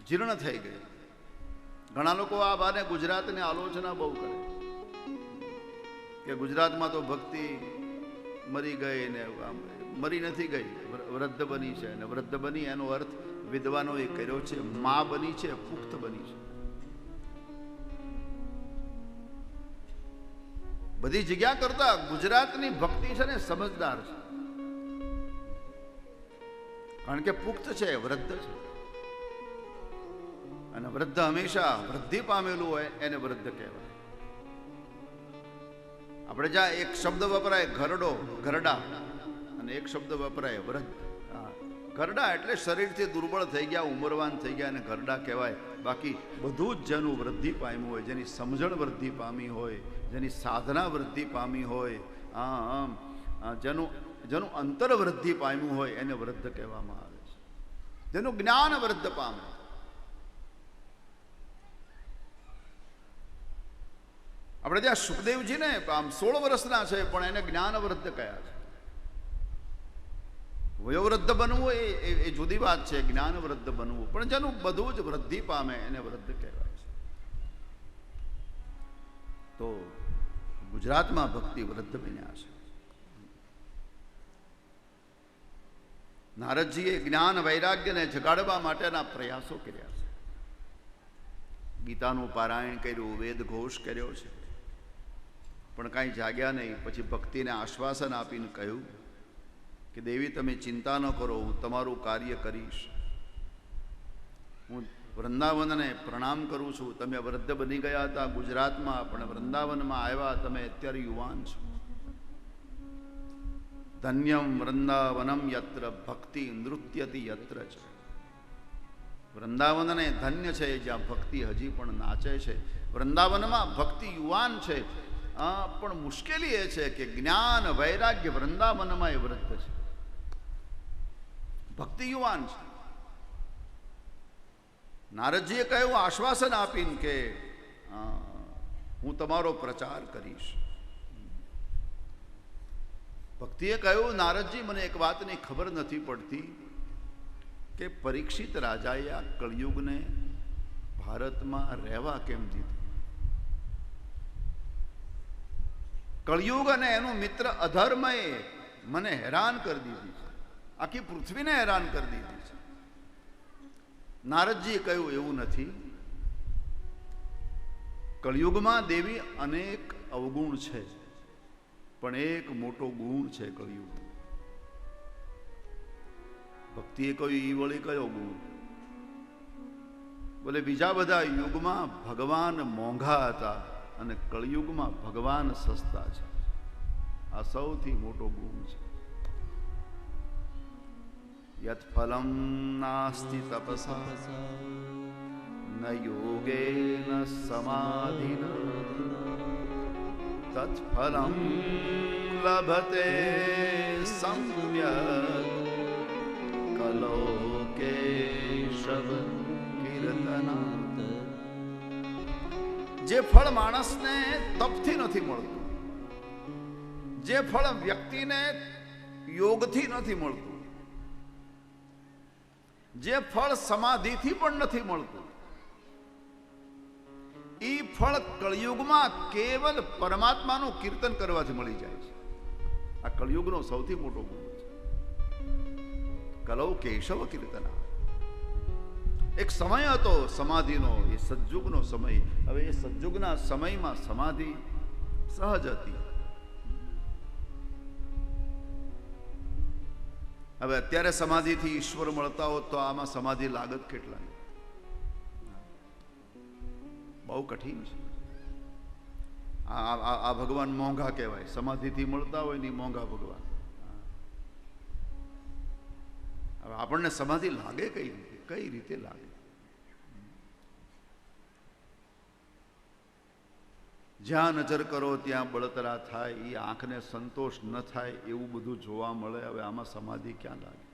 જીર્ણ થઈ ગઈ. ઘણા લોકો આ બાને ગુજરાતની આલોચના બહુ કરે કે ગુજરાતમાં તો ભક્તિ મરી ગઈ ને મરી નથી ગઈ, વૃદ્ધ બની છે. અને વૃદ્ધ બની એનો અર્થ વિદ્વાનોએ કર્યો છે મા બની છે, પુખ્ત બની છે. બધી જગ્યા કરતા ગુજરાતની ભક્તિ છે ને સમજદાર છે, કારણ કે પુખ્ત છે, વૃદ્ધ છે. અને વૃદ્ધ હંમેશા વૃદ્ધિ પામેલું હોય એને વૃદ્ધ કહેવાય. આપણે જ્યાં એક શબ્દ વપરાય ઘરડો, ઘરડા, અને એક શબ્દ વપરાય વૃદ્ધ. ઘરડા એટલે શરીરથી દુર્બળ થઈ ગયા, ઉંમરવાન થઈ ગયા, અને ઘરડા કહેવાય. બાકી બધું જ જેનું વૃદ્ધિ પામ્યું હોય, જેની સમજણ વૃદ્ધિ પામી હોય, જેની સાધના વૃદ્ધિ પામી હોય, જેનું અંતર વૃદ્ધિ પામ્યું હોય એને વૃદ્ધ કહેવામાં આવે છે. જેનું જ્ઞાન વૃદ્ધ પામે. આપણે ત્યાં સુખદેવજી ને આમ 16 વર્ષના છે, પણ એને જ્ઞાન વૃદ્ધ કયા છે. વયોવૃદ્ધ બનવું એ જુદી વાત છે, જ્ઞાન વૃદ્ધ બનવું, પણ જેનું બધું જ વૃદ્ધિ પામે એને વૃદ્ધ કહેવાય છે. તો ગુજરાતમાં ભક્તિ વૃદ્ધ બન્યા છે. નારદજીએ જ્ઞાન વૈરાગ્યને જગાડવા માટેના પ્રયાસો કર્યા છે. ગીતાનું પારાયણ કર્યું, વેદ ઘોષ કર્યો છે, પણ કાંઈ જાગ્યા નહીં. પછી ભક્તિને આશ્વાસન આપીને કહ્યું કે દેવી તમે ચિંતા ન કરો, હું તમારું કાર્ય કરીશ. હું વૃંદાવનને પ્રણામ કરું છું. તમે વૃદ્ધ બની ગયા હતા ગુજરાતમાં, પણ વૃંદાવનમાં આવ્યા, તમે અત્યારે યુવાન છો. ધન્યમ વૃંદાવનમ યત્ર ભક્તિ નૃત્યતિ યત્ર છે. વૃંદાવનને ધન્ય છે જ્યાં ભક્તિ હજી પણ નાચે છે. વૃંદાવનમાં ભક્તિ યુવાન છે, પણ મુશ્કેલી એ છે કે જ્ઞાન વૈરાગ્ય વૃંદાવનમાં એ વૃદ્ધ છે, ભક્તિ યુવાન છે. નારદજીએ કહ્યું આશ્વાસન આપીને કે હું તમારો પ્રચાર કરીશ. ભક્તિએ કહ્યું નારદજી મને એક વાતની ખબર નથી પડતી કે પરીક્ષિત રાજાએ આ કળિયુગને ભારતમાં રહેવા કેમ દીધું. કળિયુગ અને એનું મિત્ર અધર્મએ મને હેરાન કરી દીધી છે, આખી પૃથ્વીને હેરાન કરી દીધી છે. નારદજીએ કહ્યું એવું નથી. કળિયુગમાં દેવી અનેક અવગુણ છે, પણ એક મોટો ગુણ છે કળિયુગ. ભક્તિએ કહ્યું ઈ વળી કયો ગુણ? બોલે બીજા બધા યુગમાં ભગવાન મોંઘા હતા અને કળિયુગમાં ભગવાન સસ્તા છે. આ સૌથી મોટો ગુણ છે. યત ફલમ નાસ્તિ તપસા ન યોગેન સમાધિન તત્ ફલમ લભતે સમ્યક કલો કેશવ કીર્તનાત. જે ફળ માણસને તપથી નથી મળતું, જે ફળ વ્યક્તિને યોગથી નથી મળતું, જે ફળ સમાધિથી પણ નથી મળતું, એ ફળ કળિયુગમાં કેવલ પરમાત્માનું કીર્તન કરવાથી મળી જાય છે. આ કળિયુગનો સૌથી મોટો ગુણ છે. કલૌ કેશવ કીર્તના. એક સમય હતો સમાધિનો, એ સજ્જુગનો સમય. હવે એ સજ્જુગના સમયમાં સમાધિ સહજ હતી. હવે અત્યારે સમાધિથી ઈશ્વર મળતા હોત તો આમાં સમાધિ લાગત કેટલા? બહુ કઠિન છે. આ ભગવાન મોંઘા કહેવાય. સમાધિથી મળતા હોય ને મોંઘા ભગવાન. હવે આપણને સમાધિ લાગે કઈ રીતે? કઈ રીતે લાગે? જ્યાં નજર કરો ત્યાં બળતરા થાય, એ આંખને સંતોષ ન થાય એવું બધું જોવા મળે. હવે આમાં સમાધિ ક્યાં લાગે?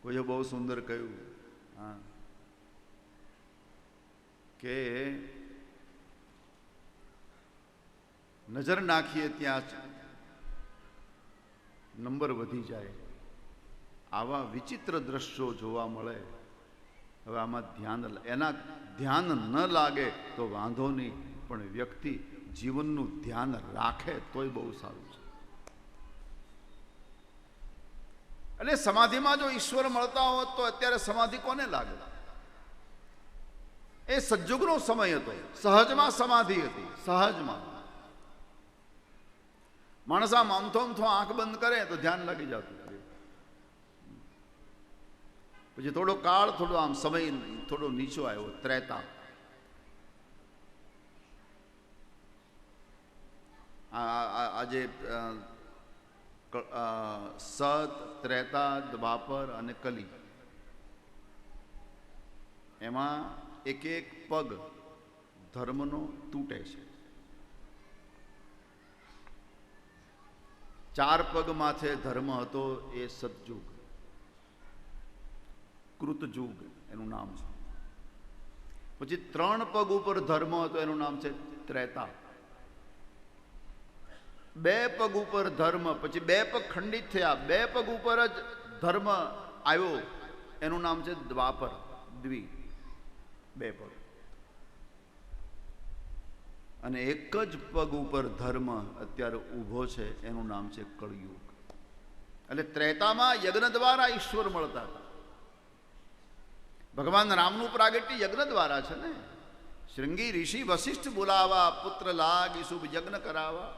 કોઈએ બહુ સુંદર કહ્યું, હા, કે નજર નાખીએ ત્યાં નંબર વધી જાય. આવા વિચિત્ર દ્રશ્યો જોવા મળે. હવે આમાં એના ધ્યાન ન લાગે તો વાંધો નહીં, પણ વ્યક્તિ જીવનનું ધ્યાન રાખે તોય બહુ સારું છે. એટલે સમાધિમાં જો ઈશ્વર મળતા હોત તો અત્યારે સમાધિ કોને લાગે? એ સજ્જુગનો સમય હતો, સહજમાં સમાધિ હતી. સહજમાં માણસ આમ અમથો આંખ બંધ કરે તો ધ્યાન લાગી જતું. પછી થોડો કાળ, થોડો આમ સમય થોડો નીચો આવ્યો, ત્રેતા. આજે સત, ત્રેતા, દ્વાપર અને કલી, એમાં એક એક પગ ધર્મનો તૂટે છે. 4 પગ માથે ધર્મ હતો એ સતયુગ, કૃતયુગ એનું નામ છે. પછી 3 પગ ઉપર ધર્મ હતો એનું નામ છે ત્રેતા. 2 પગ ઉપર ધર્મ, પછી 2 પગ ખંડિત થયા, 2 પગ ઉપર જ ધર્મ આવ્યો એનું નામ છે દ્વાપર. 2 પગ. અને એક જ પગ ઉપર ધર્મ અત્યારે ઊભો છે એનું નામ છે કળયુગ. એટલે ત્રેતામાં યજ્ઞ દ્વારા ઈશ્વર મળતા હતા. ભગવાન રામનું પ્રાગટ્ય યજ્ઞ દ્વારા છે ને. શૃંગી ઋષિ વશિષ્ઠ બોલાવા, પુત્ર લાગી શુભ યજ્ઞ કરાવા.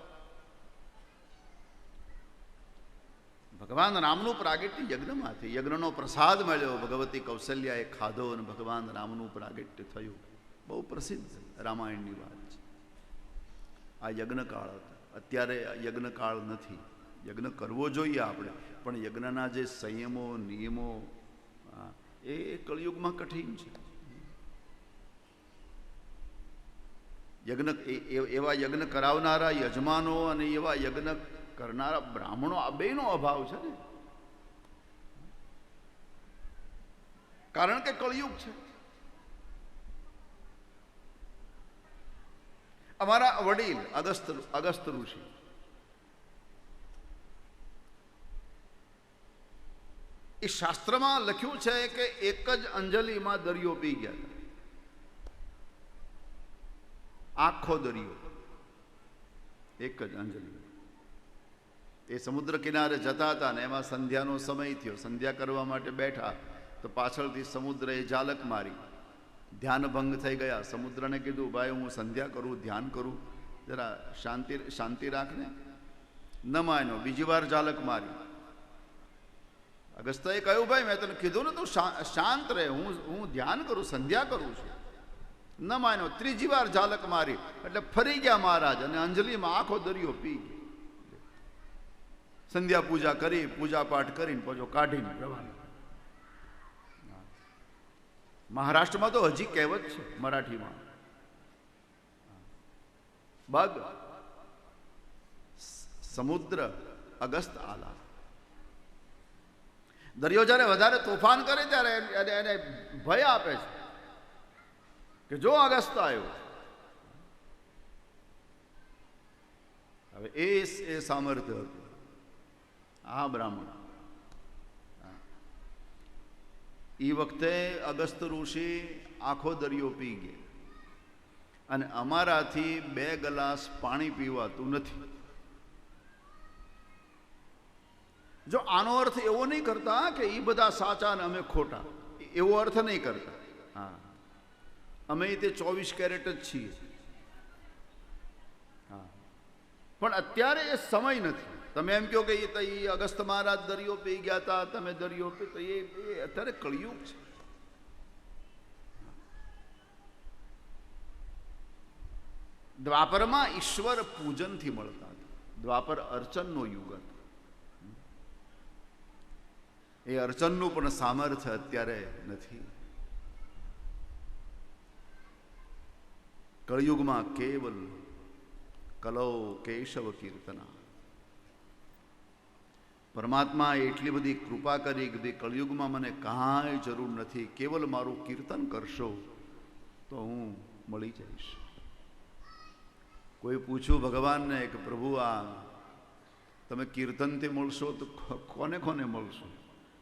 ભગવાન રામનું પ્રાગટ્ય યજ્ઞમાંથી, યજ્ઞનો પ્રસાદ મળ્યો, ભગવતી કૌશલ્યાએ ખાધો અને ભગવાન રામનું પ્રાગટ્ય થયું. બહુ પ્રસિદ્ધ રામાયણની વાત છે. આ યજ્ઞકાળ હતો. અત્યારે યજ્ઞકાળ નથી. યજ્ઞ કરવો જોઈએ આપણે, પણ યજ્ઞના જે સંયમો, નિયમો, એ કળિયુગમાં કઠિન છે. યજ્ઞ એવા યજ્ઞ કરાવનારા યજમાનો અને એવા યજ્ઞ કરનારા બ્રાહ્મણો, આ બેનો અભાવ છે ને. કારણ કે કળિયુગ છે. અમારા વડીલ અગસ્ત ઋષિ, એ શાસ્ત્રમાં લખ્યું છે કે એક જ અંજલિમાં દરિયો પી ગયા હતા. આખો દરિયો એક જ અંજલિ. એ સમુદ્ર કિનારે જતા હતા ને એમાં સંધ્યાનો સમય થયો. સંધ્યા કરવા માટે બેઠા તો પાછળથી સમુદ્રએ ઝાલક મારી. ધ્યાન ભંગ થઈ ગયા. સમુદ્રને કીધું, ભાઈ હું સંધ્યા કરું, ધ્યાન કરું, જરા શાંતિ રાખને. ન માન્યો, બીજી વાર ઝાલક મારી. અગસ્ત્યએ કહ્યું, ભાઈ મેં તને કીધું ને તું શાંત રહે, હું ધ્યાન કરું, સંધ્યા કરું છું. ન માન્યો, ત્રીજી વાર ઝાલક મારી. એટલે ફરી ગયા મહારાજ અને અંજલિમાં આખો દરિયો પી ગયો. સંધ્યા પૂજા કરી, પૂજા પાઠ કરીને પછી કાઢીને રવાના. મહારાષ્ટ્રમાં તો હજી કહેવત છે મરાઠીમાં, બગ સમુદ્ર અગસ્ત આલા. દરિયો જ્યારે વધારે તોફાન કરે ત્યારે એને ભય આપે છે કે જો અગસ્ત આવ્યો. હવે એ સામર્થ્ય હતું આ બ્રાહ્મણ. એ વખતે અગસ્ત ઋષિ આખો દરિયો પી ગયા અને અમારાથી 2 ગ્લાસ પાણી પીવાતું નથી. જો આનો અર્થ એવો નહીં કરતા કે એ બધા સાચા ને અમે ખોટા, એવો અર્થ નહીં કરતા. હા, અમે તે 24 કેરેટ જ છીએ. હા, પણ અત્યારે એ સમય નથી. તમે એમ કહો કે એ અગસ્ત મહારાજ દરિયો પી ગયા હતા, તમે દરિયો પી, તો એ અત્યારે કળિયુગ છે. દ્વાપરમાં ઈશ્વર પૂજનથી મળતા હતા. દ્વાપર અર્ચનનો યુગ હતો. એ અર્ચનનું પણ સામર્થ્ય અત્યારે નથી. કળિયુગમાં કેવલ કલૌ કેશવ કીર્તના. પરમાત્મા એટલી બધી કૃપા કરી કે ભાઈ કળિયુગમાં મને કાંઈ જરૂર નથી, કેવલ મારું કીર્તન કરશો તો હું મળી જઈશ. કોઈ પૂછ્યું ભગવાનને કે પ્રભુ આ તમે કીર્તનથી મળશો તો કોને કોને મળશો?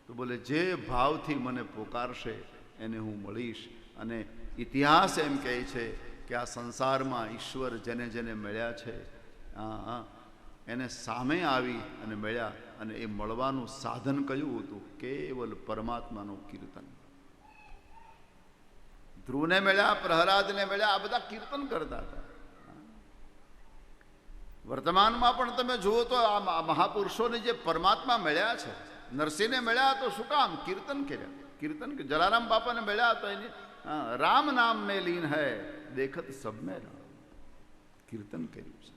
તો બોલે જે ભાવથી મને પોકારશે એને હું મળીશ. અને ઇતિહાસ એમ કહે છે કે આ સંસારમાં ઈશ્વર જેને જેને મળ્યા છે એને સામે આવી અને મળ્યા, અને એ મળવાનું સાધન કયું હતું? કેવલ પરમાત્માનું કીર્તન. ધ્રુવને મળ્યા, પ્રહલાદને મળ્યા, આ બધા કીર્તન કરતા હતા. વર્તમાનમાં પણ તમે જુઓ તો આ મહાપુરુષોને જે પરમાત્મા મળ્યા છે, નરસિંહને મળ્યા તો શું કામ? કીર્તન કર્યા. કીર્તન જલારામ બાપાને મળ્યા તો એની રામ નામ મેં લીન હૈ દેખત સબ મેં રામ, કીર્તન કર્યું છે.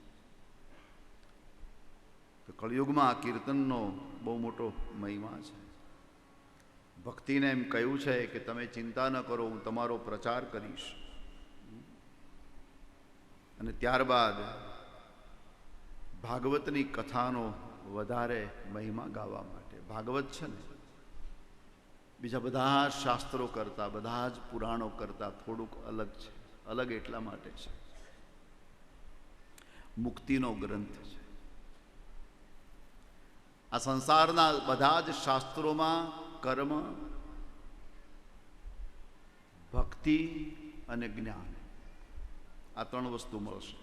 તો કળિયુગમાં આ કીર્તનનો બહુ મોટો મહિમા છે. ભક્તિને એમ કહ્યું છે કે તમે ચિંતા ન કરો, હું તમારો પ્રચાર કરીશ. અને ત્યારબાદ ભાગવતની કથાનો વધારે મહિમા ગાવા માટે. ભાગવત છે ને બીજા બધા શાસ્ત્રો કરતા, બધા જ પુરાણો કરતા થોડુંક અલગ છે. અલગ એટલા માટે છે મુક્તિનો ગ્રંથ છે. આ સંસારના બધા જ શાસ્ત્રોમાં કર્મ, ભક્તિ અને જ્ઞાન આ ત્રણ વસ્તુ મળશે.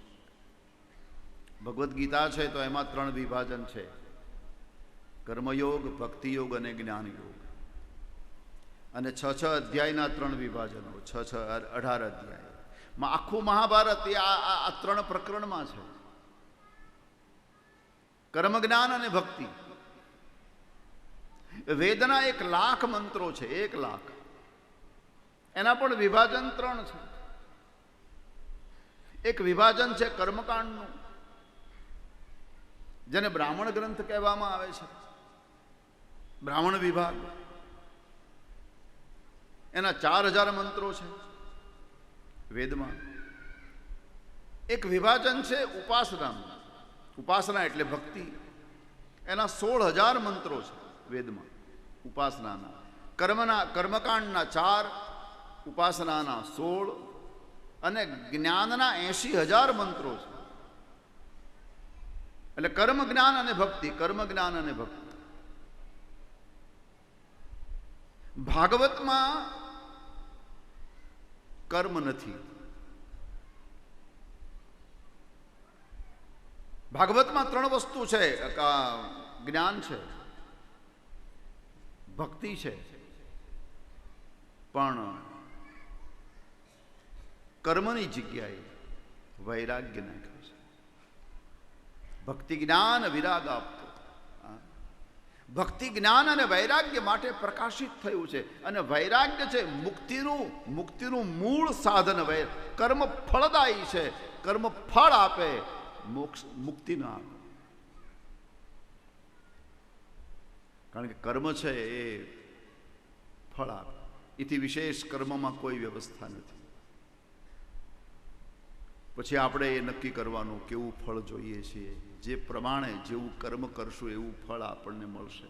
ભગવદ્ ગીતા છે તો એમાં ત્રણ વિભાજન છે: કર્મયોગ, ભક્તિયોગ અને જ્ઞાન યોગ. અને 6 અધ્યાયના ત્રણ વિભાજનો, 18 અધ્યાયમાં આખું મહાભારત એ આ ત્રણ પ્રકરણમાં છે. કર્મ, જ્ઞાન અને ભક્તિ. વેદના 1,00,000 મંત્રો છે, 1,00,000. એના પણ વિભાજન 3 છે. એક વિભાજન છે કર્મકાંડનું, જેને બ્રાહ્મણ ગ્રંથ કહેવામાં આવે છે, બ્રાહ્મણ વિભાગ. એના 4,000 મંત્રો છે વેદમાં. એક વિભાજન છે ઉપાસનાનું, ઉપાસના એટલે ભક્તિ. એના 16,000 મંત્રો છે વેદમાં ઉપાસનાના. કર્મકાંડના 4, ઉપાસનાના 16 અને જ્ઞાનના 80,000 મંત્રો છે. એટલે કર્મ, જ્ઞાન અને ભક્તિ, કર્મ, જ્ઞાન અને ભક્તિ. ભાગવતમાં કર્મ નથી. ભાગવતમાં 3 વસ્તુ છે: જ્ઞાન છે, ભક્તિ છે, પણ કર્મની જગ્યાએ વૈરાગ્ય નાખ્યું છે. ભક્તિ, જ્ઞાન, વિરાગ આપતો. ભક્તિ, જ્ઞાન અને વૈરાગ્ય માટે પ્રકાશિત થયું છે. અને વૈરાગ્ય છે મુક્તિનું મૂળ સાધન. કર્મ ફળદાયી છે, કર્મ ફળ આપે, મોક્ષ મુક્તિ ન આપે. કારણ કે કર્મ છે એ ફળ આપે. એથી વિશેષ કર્મમાં કોઈ વ્યવસ્થા નથી. પછી આપણે એ નક્કી કરવાનું કેવું ફળ જોઈએ છીએ. જે પ્રમાણે જેવું કર્મ કરશું એવું ફળ આપણને મળશે.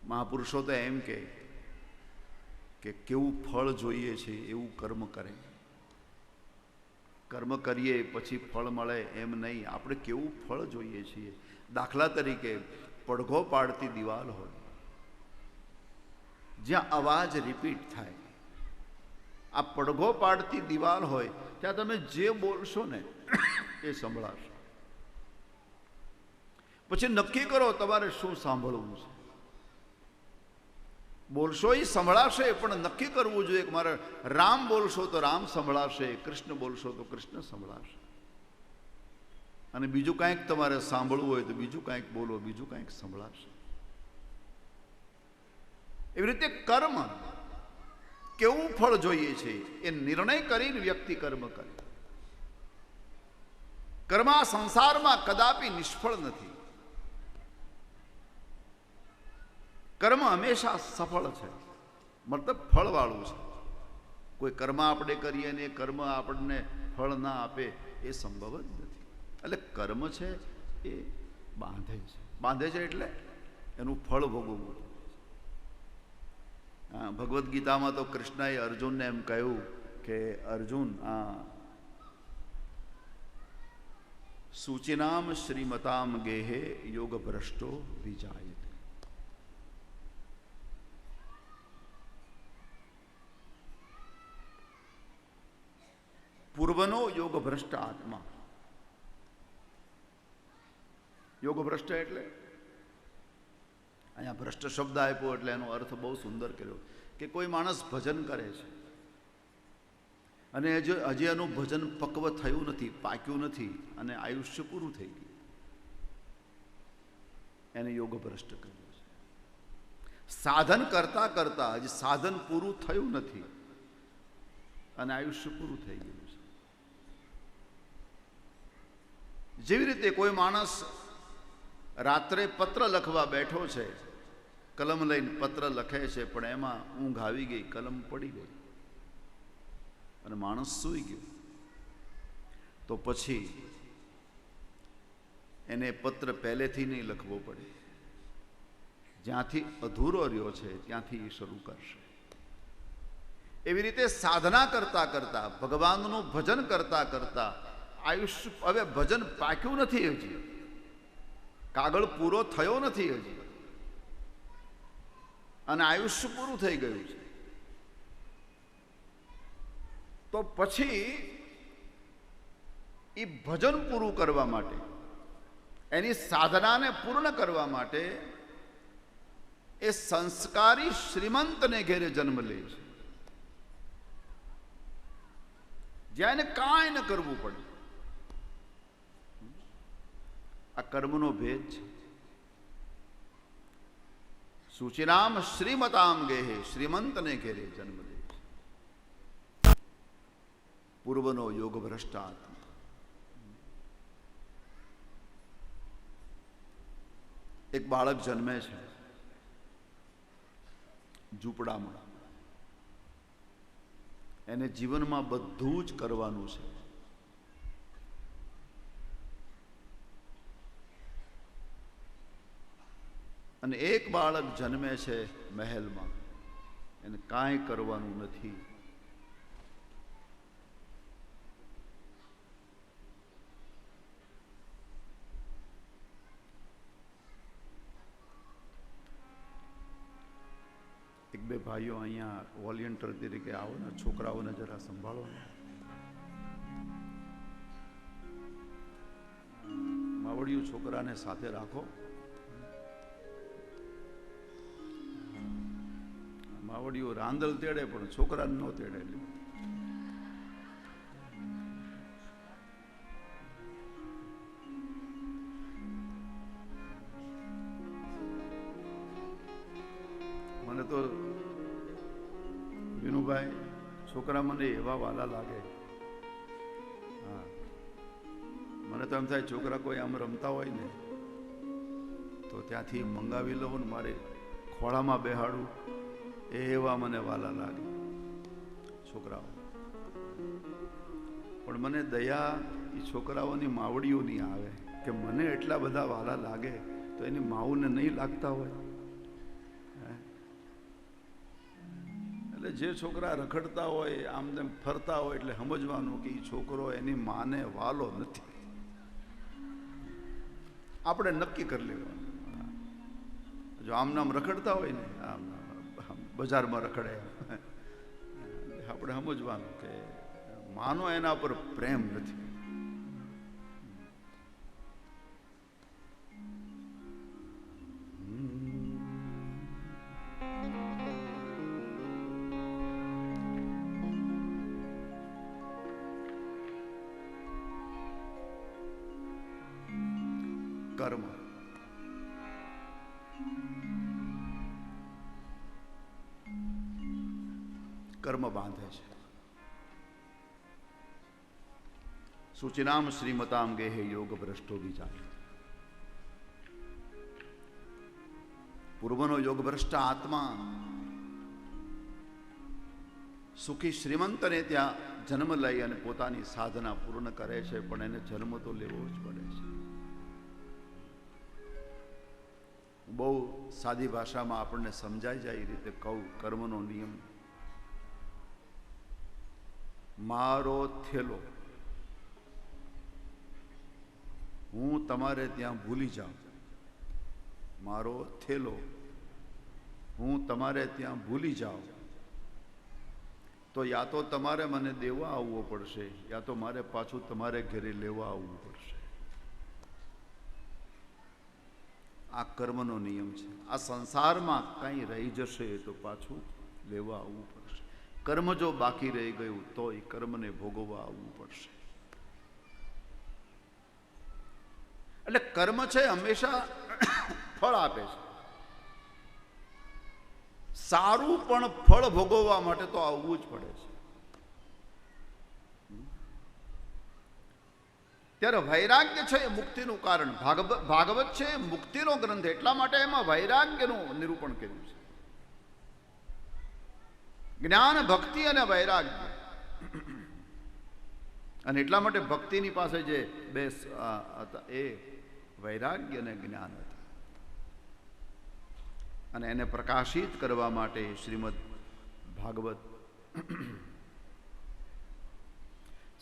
મહાપુરુષો તો એમ કે કેવું ફળ જોઈએ છે એવું કર્મ કરે. કર્મ કરીએ પછી ફળ મળે એમ નહીં. આપણે કેવું ફળ જોઈએ છીએ. દાખલા તરીકે પડઘો પાડતી દિવાલ હોય, જ્યાં અવાજ રિપીટ થાય. આ પડઘો પાડતી દિવાલ હોય ત્યાં તમે જે બોલશો ને એ સંભળાશે. પછી નક્કી કરો તમારે શું સાંભળવું છે. બોલશો એ સંભળાશે, પણ નક્કી કરવું જોઈએ કે મારે રામ બોલશો તો રામ સંભળાશે, કૃષ્ણ બોલશો તો કૃષ્ણ સંભળાશે. અને બીજું કાંઈક તમારે સાંભળવું હોય તો બીજું કાંઈક બોલો, બીજું કાંઈક સંભળાશે. એવી રીતે કર્મ કેવું ફળ જોઈએ છે એ નિર્ણય કરીને વ્યક્તિ કર્મ કરે. કર્મ આ સંસારમાં કદાપી નિષ્ફળ નથી. કર્મ હંમેશા સફળ છે, મતલબ ફળવાળું છે. કોઈ કર્મ આપણે કરીએ ને એ કર્મ આપણને ફળ ના આપે એ સંભવ જ નથી. એટલે કર્મ છે એ બાંધે છે એટલે એનું ફળ ભોગવવું. હા, ભગવદ્ ગીતામાં તો કૃષ્ણએ અર્જુનને એમ કહ્યું કે અર્જુન, સૂચિનામ શ્રીમતામ ગેહે યોગ ભ્રષ્ટો વિજાયતે. પૂર્વનો યોગ ભ્રષ્ટ આત્મા. યોગ ભ્રષ્ટ એટલે અહીંયા ભ્રષ્ટ શબ્દ આપ્યો એટલે એનો અર્થ બહુ સુંદર કર્યો કે કોઈ માણસ ભજન કરે છે અને હજી એનું ભજન પક્વ થયું નથી, પાક્યું નથી અને આયુષ્ય પૂરું થઈ ગયું, એને યોગ ભ્રષ્ટ કર્યું છે. સાધન કરતા કરતા હજી સાધન પૂરું થયું નથી અને આયુષ્ય પૂરું થઈ ગયું છે. જેવી રીતે કોઈ માણસ રાત્રે પત્ર લખવા બેઠો છે, કલમ લઈને પત્ર લખે છે, પણ એમાં ઊંઘ આવી ગઈ, કલમ પડી ગઈ અને માણસ સૂઈ ગયો, તો પછી એને પત્ર પહેલેથી નહીં લખવો પડે, જ્યાંથી અધૂરો રહ્યો છે ત્યાંથી એ શરૂ કરશે. એવી રીતે સાધના કરતા કરતા, ભગવાનનું ભજન કરતા કરતા આયુષ્ય, હવે ભજન પાક્યું નથી, હજી કાગળ પૂરો થયો નથી હજી અને આયુષ્ય પૂરું થઈ ગયું છે, તો પછી એ ભજન પૂરું કરવા માટે, એની સાધનાને પૂર્ણ કરવા માટે એ સંસ્કારી શ્રીમંતને ઘેરે જન્મ લે છે, જ્યાં એને કાંઈ ન કરવું પડે. આ કર્મનો ભેદ છે. સૂચિનામ શ્રીમતામ ગેહે, શ્રીમંતને ઘેરે જન્મ લે છે. પૂર્વનો યોગ ભ્રષ્ટ આત્મા. એક બાળક જન્મે છે ઝૂંપડામાં, એને જીવનમાં બધું જ કરવાનું છે. અને એક બાળક જન્મે છે મહેલમાં, એને કાંઈ કરવાનું નથી. એક બે ભાઈઓ અહીંયા વોલેન્ટિયર તરીકે આવો ને, છોકરાઓને જરા સંભાળો ને. માવડિયું છોકરાને સાથે રાખો. માવડીઓ રાંદલ તેડે પણ છોકરાને ન તેડે. મને તો વિનુભાઈ છોકરા મને એવા વાલા લાગે. હા, મને તો એમ થાય છોકરા કોઈ આમ રમતા હોય ને તો ત્યાંથી મંગાવી લઉં ને મારે ખોળામાં બેહાડું, એવા મને વાલા લાગે છોકરાઓ. પણ મને દયા એ છોકરાઓની માવડીઓની આવે કે મને એટલા બધા વાલા લાગે તો એની માવુને નહીં લાગતા હોય. એટલે જે છોકરા રખડતા હોય, આમ તેમ ફરતા હોય, એટલે સમજવાનું કે એ છોકરો એની માને વાલો નથી. આપણે નક્કી કરી લેવાનું. જો આમ નામ રખડતા હોય ને, આમ બજારમાં રખડે, આપણે સમજવાનું કે માનો એના પર પ્રેમ નથી. કર્મ. કર્મ બાંધે છે. સૂચિનામ શ્રીમતામ ગેહે યોગ ભ્રષ્ટો વિચાર. પૂર્વનો યોગ ભ્રષ્ટ આત્મા સુખી શ્રીમંતને ત્યાં જન્મ લઈ અને પોતાની સાધના પૂર્ણ કરે છે, પણ એને જન્મ તો લેવો જ પડે છે. બહુ સાદી ભાષામાં આપણને સમજાઈ જાય એ રીતે કહું. કર્મનો નિયમ, મારો થેલો હું તમારે ત્યાં ભૂલી જાઉં, મારો થેલો હું તમારે ત્યાં ભૂલી જાઉં, તો યા તો તમારે મને દેવા આવવો પડશે, યા તો મારે પાછું તમારે ઘરે લેવા આવવું પડશે. આ કર્મનો નિયમ છે. આ સંસારમાં કંઈ રહી જશે તો પાછું લેવા આવવું પડશે. કર્મ જો બાકી રહી ગયું તો એ કર્મને ભોગવવા આવવું પડશે. એટલે કર્મ છે હંમેશા ફળ આપે છે. સારું પણ ફળ ભોગવવા માટે તો આવવું જ પડે છે. ત્યારે વૈરાગ્ય છે એ મુક્તિનું કારણ. ભાગવત છે એ મુક્તિનો ગ્રંથ, એટલા માટે એમાં વૈરાગ્યનું નિરૂપણ કર્યું છે. જ્ઞાન, ભક્તિ અને વૈરાગ્ય. અને એટલા માટે ભક્તિની પાસે જે બે હતા એ વૈરાગ્ય અને જ્ઞાન હતા. અને એને પ્રકાશિત કરવા માટે શ્રીમદ ભાગવત.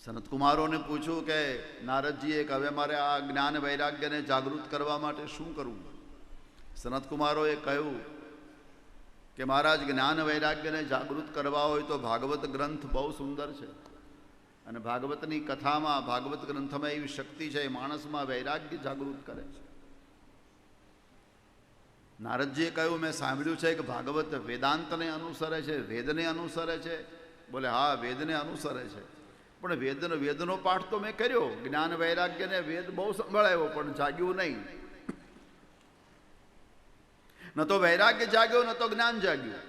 સનતકુમારોને પૂછ્યું કે નારદજીએ કે હવે મારે આ જ્ઞાન વૈરાગ્યને જાગૃત કરવા માટે શું કરવું? સનતકુમારોએ કહ્યું કે મહારાજ, જ્ઞાન વૈરાગ્યને જાગૃત કરવા હોય તો ભાગવત ગ્રંથ બહુ સુંદર છે. અને ભાગવતની કથામાં, ભાગવત ગ્રંથમાં એવી શક્તિ છે, માણસમાં વૈરાગ્ય જાગૃત કરે છે. નારદજીએ કહ્યું, મેં સાંભળ્યું છે કે ભાગવત વેદાંતને અનુસરે છે, વેદને અનુસરે છે. બોલે હા, વેદને અનુસરે છે, પણ વેદનો પાઠ તો મેં કર્યો. જ્ઞાન વૈરાગ્યને વેદ બહુ સંભળાયો પણ જાગ્યું નહીં. ન તો વૈરાગ્ય જાગ્યો, ન તો જ્ઞાન જાગ્યું.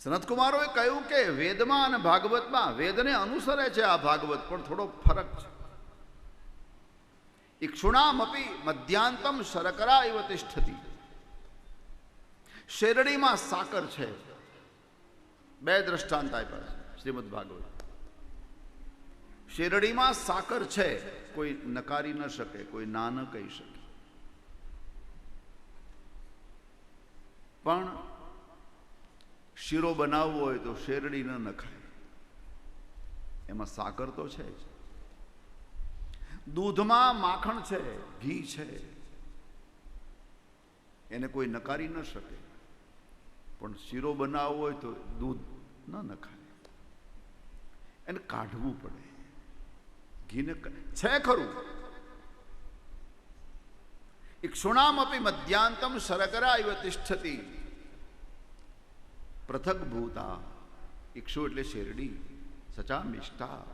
સનતકુમારોએ કહ્યું કે વેદમાં અને ભાગવતમાં વેદને અનુસરે છે આ ભાગવત, પણ થોડો ફરક છે. ઇક્ષુણામપી મધ્યાંતમ શર્કરા ઇવ તિષ્ઠતિ. શેરડીમાં સાકર છે. બે દ્રષ્ટાંત આપ્યા છે શ્રીમદ ભાગવત. શેરડીમાં સાકર છે, કોઈ નકારી ન શકે, કોઈ ના ન કહી શકે. પણ શીરો બનાવવો હોય તો શેરડી ન નખાય, એમાં સાકર તો છે જ. દૂધમાં માખણ છે, ઘી છે, એને કોઈ નકારી ન શકે, પણ શીરો બનાવવો હોય તો દૂધ ન નખાય, એને કાઢવું પડે. ઘીને છે ખરું. ઇક્ષુણામપી મધ્યાંતમ શર્કરા ઇવ તિષ્ઠતિ પૃથક ભૂતા. ઇક્ષુ એટલે શેરડી, સચા મિષ્ટા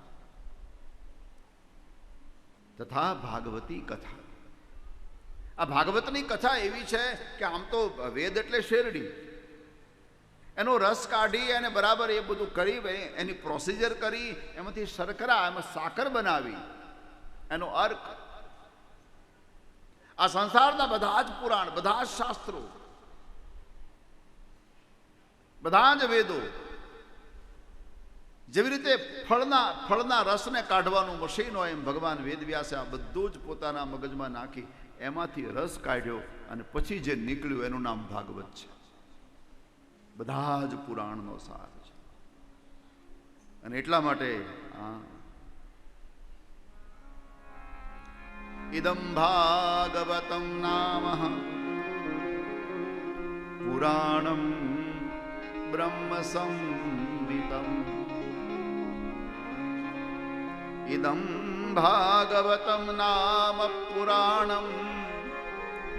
તથા ભાગવતી કથા. આ ભાગવતની કથા એવી છે કે આમ તો વેદ એટલે શેરડી, એનો રસ કાઢી અને બરાબર એ બધું કરી, એની પ્રોસિજર કરી, એમાંથી શર્કરા, એમાં સાકર બનાવી, એનો અર્ક. આ સંસારના બધા જ પુરાણ, બધા જ શાસ્ત્રો, બધા જ વેદો જેવી રીતે ફળના રસને કાઢવાનું મશીન હોય, એમ ભગવાન વેદવ્યાસે આ બધું જ પોતાના મગજમાં નાખી એમાંથી રસ કાઢ્યો અને પછી જે નીકળ્યું એનું નામ ભાગવત છે. બધા જ પુરાણનો સાર છે. અને એટલા માટે ઇદમ ભાગવતમ નામ પુરાણમ બ્રહ્મ સંહિતમ. ઇદમ ભાગવતમ નામ પુરાણમ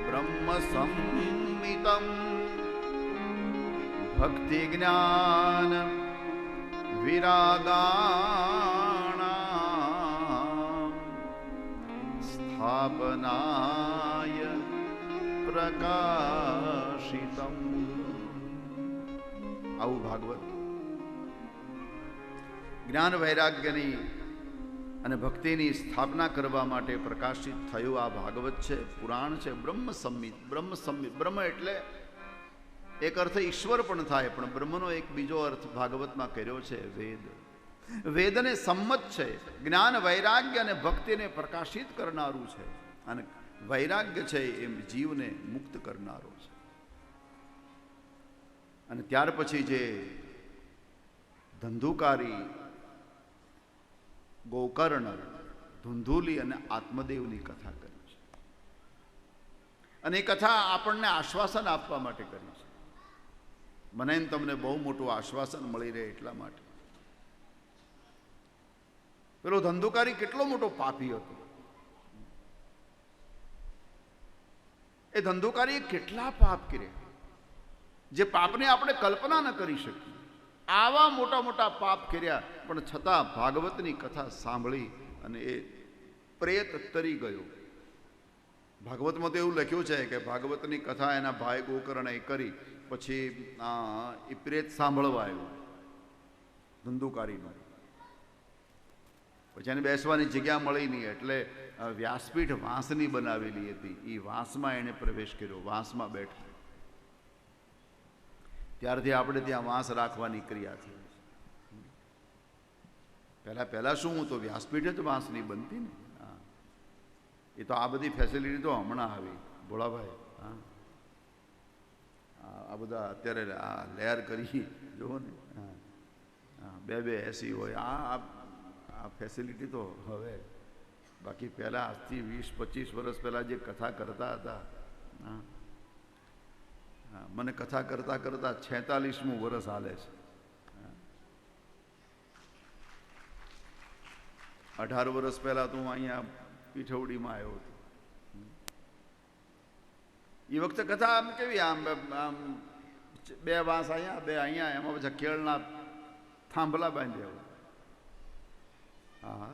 બ્રહ્મ સંહિતમ. ભક્તિ જ્ઞાન વિરાગાણામ સ્થાપનાય પ્રકાશિતમ. આવું ભાગવત જ્ઞાન વૈરાગ્યની અને ભક્તિની સ્થાપના કરવા માટે પ્રકાશિત થયું આ ભાગવત છે, પુરાણ છે. બ્રહ્મ સંહિત. બ્રહ્મ એટલે એક અર્થ ઈશ્વર પણ થાય, પણ બ્રહ્મનો એક બીજો અર્થ ભાગવતમાં કર્યો છે વેદ. વેદને સંમત છે, જ્ઞાન વૈરાગ્ય અને ભક્તિને પ્રકાશિત કરનારું છે. અને વૈરાગ્ય છે એ જીવને મુક્ત કરનારો છે. અને ત્યાર પછી જે ધંધુકારી, ગોકર્ણ, ધુંધુલી અને આત્મદેવની કથા કરી છે. અને એ કથા આપણને આશ્વાસન આપવા માટે કરી છે. મને ને તમને બહુ મોટું આશ્વાસન મળી રહે એટલા માટે. પેલો ધંધુકારી કેટલો મોટો પાપી હતો. એ ધંધુકારીએ કેટલા પાપ કર્યા જે પાપને આપણે કલ્પના ન કરી શકીએ. આવા મોટા મોટા પાપ કર્યા, પણ છતાં ભાગવતની કથા સાંભળી અને એ પ્રેત તરી ગયો. ભાગવતમાં તો એવું લખ્યું છે કે ભાગવતની કથા એના ભાઈ ગોકર્ણે કરી, પછી એ પ્રેત સાંભળવા આવ્યો ધંધુકારીનો. પછી એને બેસવાની જગ્યા મળી નહીં, એટલે વ્યાસપીઠ વાંસની બનાવેલી હતી. એ વાંસમાં એણે પ્રવેશ કર્યો, વાંસમાં બેઠો. ત્યારથી આપણે ત્યાં વાંસ રાખવાની ક્રિયા થઈ. પહેલાં શું, હું તો વ્યાસપીઠ જ વાંસની બનતી ને. હા, એ તો આ બધી ફેસિલિટી તો હમણાં આવી ભોળાભાઈ. હા, આ બધા અત્યારે આ લેયર કરી જુઓ ને. હા, બે એસી હોય. આ ફેસિલિટી તો હવે, બાકી પહેલાં આજથી 20-25 વર્ષ પહેલાં જે કથા કરતા હતા. હા, મને કથા કરતાં કરતાં 46મું વર્ષ હાલે છે. 18 વર્ષ પહેલાં તો હું અહીંયા પીઠવડીમાં આવ્યો હતો. એ વખતે કથા આમ કેવી, આમ 2 વાંસ અહીંયા, 2 અહીંયા, એમાં પછી કેળના થાંભલા બાંધ્યા હોય. હા,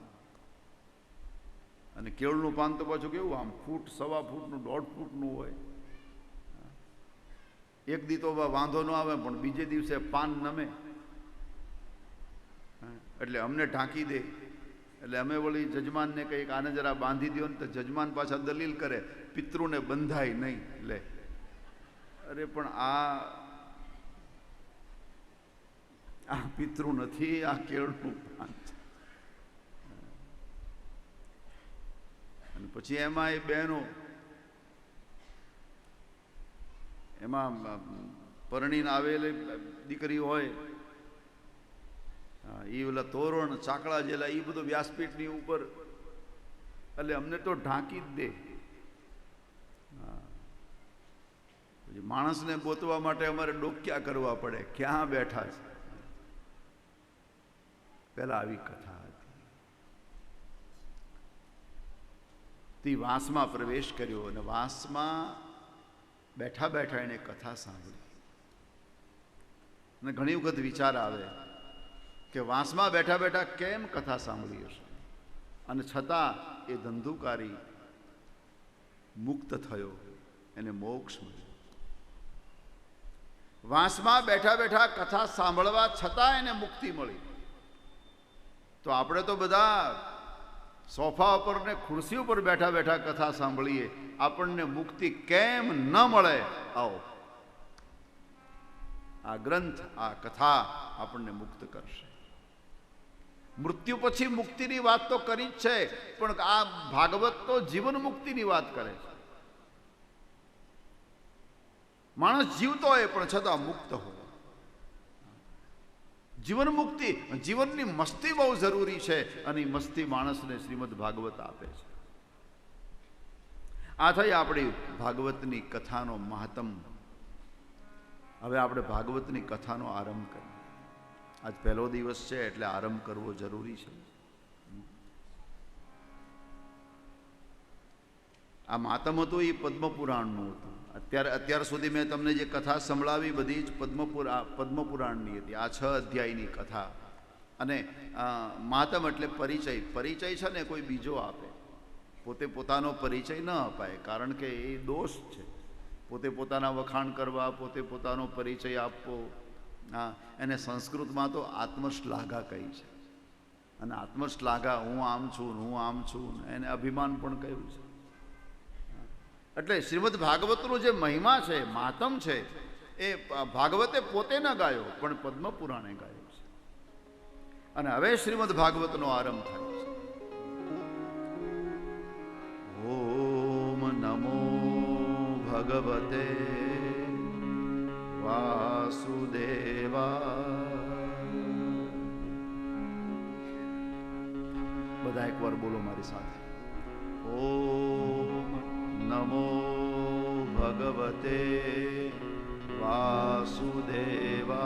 અને કેળનું પાન તો પાછું કેવું, આમ 1 ફૂટ, 1.25 ફૂટનું, 1.5 ફૂટનું હોય. એક દી તો વાંધો ન આવે, પણ બીજે દિવસે પાન નમે એટલે અમને ઢાંકી દે. એટલે અમે વળી જજમાનને કંઈક આને જરા બાંધી દો ને, તો જજમાન પાછા દલીલ કરે, પિતૃને બંધાય નહીં. લે, અરે પણ આ પિતૃ નથી, આ કેળનું પાન છે. અને પછી એમાં એ બહેનો, એમાં પરણીને આવેલી દીકરી હોય, એ ઓલા તોરણ ચાકડા જેલા, એ બધું વ્યાસપીઠની ઉપર, એટલે અમને તો ઢાંકી જ દે. પછી માણસને ગોતવા માટે અમારે ડોક્યા કરવા પડે, ક્યાં બેઠા છે. પહેલા આવી કથા હતી. તે વાંસમાં પ્રવેશ કર્યો અને વાંસમાં બેઠા બેઠા એને કથા સાંભળી. અને ઘણી વખત વિચાર આવે કે વાંસમાં બેઠા બેઠા કેમ કથા સાંભળી હશે, અને છતાં એ ધંધુકારી મુક્ત થયો, એને મોક્ષ મળ્યો. વાંસમાં બેઠા બેઠા કથા સાંભળવા છતાં એને મુક્તિ મળી. તો આપણે તો બધા સોફા ઉપર ને ખુરશી ઉપર બેઠા બેઠા કથા સાંભળીએ, આપણને મુક્તિ કેમ ન મળે? આવો, આ ગ્રંથ, આ કથા આપણને મુક્ત કરશે. મૃત્યુ પછી મુક્તિની વાત તો કરી જ છે, પણ આ ભાગવત તો જીવન મુક્તિની વાત કરે છે. માણસ જીવતો હોય પણ છતાં મુક્ત હોય. જીવન મુક્તિ, જીવનની મસ્તી બહુ જરૂરી છે, અને મસ્તી માણસને શ્રીમદ ભાગવત આપે છે. આ થઈ આપણી ભાગવતની કથાનો મહાત્મ. હવે આપણે ભાગવતની કથાનો આરંભ કરીએ. આજ પહેલો દિવસ છે એટલે આરંભ કરવો જરૂરી છે. આ માતમ હતું એ પદ્મપુરાણનું હતું. અત્યાર સુધી મેં તમને જે કથા સંભળાવી બધી જ પદ્મપુરાણની હતી. આ 6 અધ્યાયની કથા. અને માતમ એટલે પરિચય. પરિચય છે ને કોઈ બીજો આપે, પોતે પોતાનો પરિચય ન અપાય, કારણ કે એ દોષ છે. પોતે પોતાના વખાણ કરવા, પોતે પોતાનો પરિચય આપવો, એને સંસ્કૃતમાં તો આત્મશ્લાઘા કહી છે. અને આત્મશ્લાઘા, હું આમ છું, હું આમ છું, એને અભિમાન પણ કહ્યું છે. એટલે શ્રીમદ ભાગવતનો જે મહિમા છે, માતમ છે, એ ભાગવતે પોતે ન ગાયો, પણ પદ્મપુરાણે ગાયો છે. અને હવે શ્રીમદ ભાગવતનો આરંભ થાય છે. ઓમ ભગવતે વાસુદેવાય. બધા એકવાર બોલો મારી સાથે. ઓમ નમો ભગવતે વાસુદેવાય.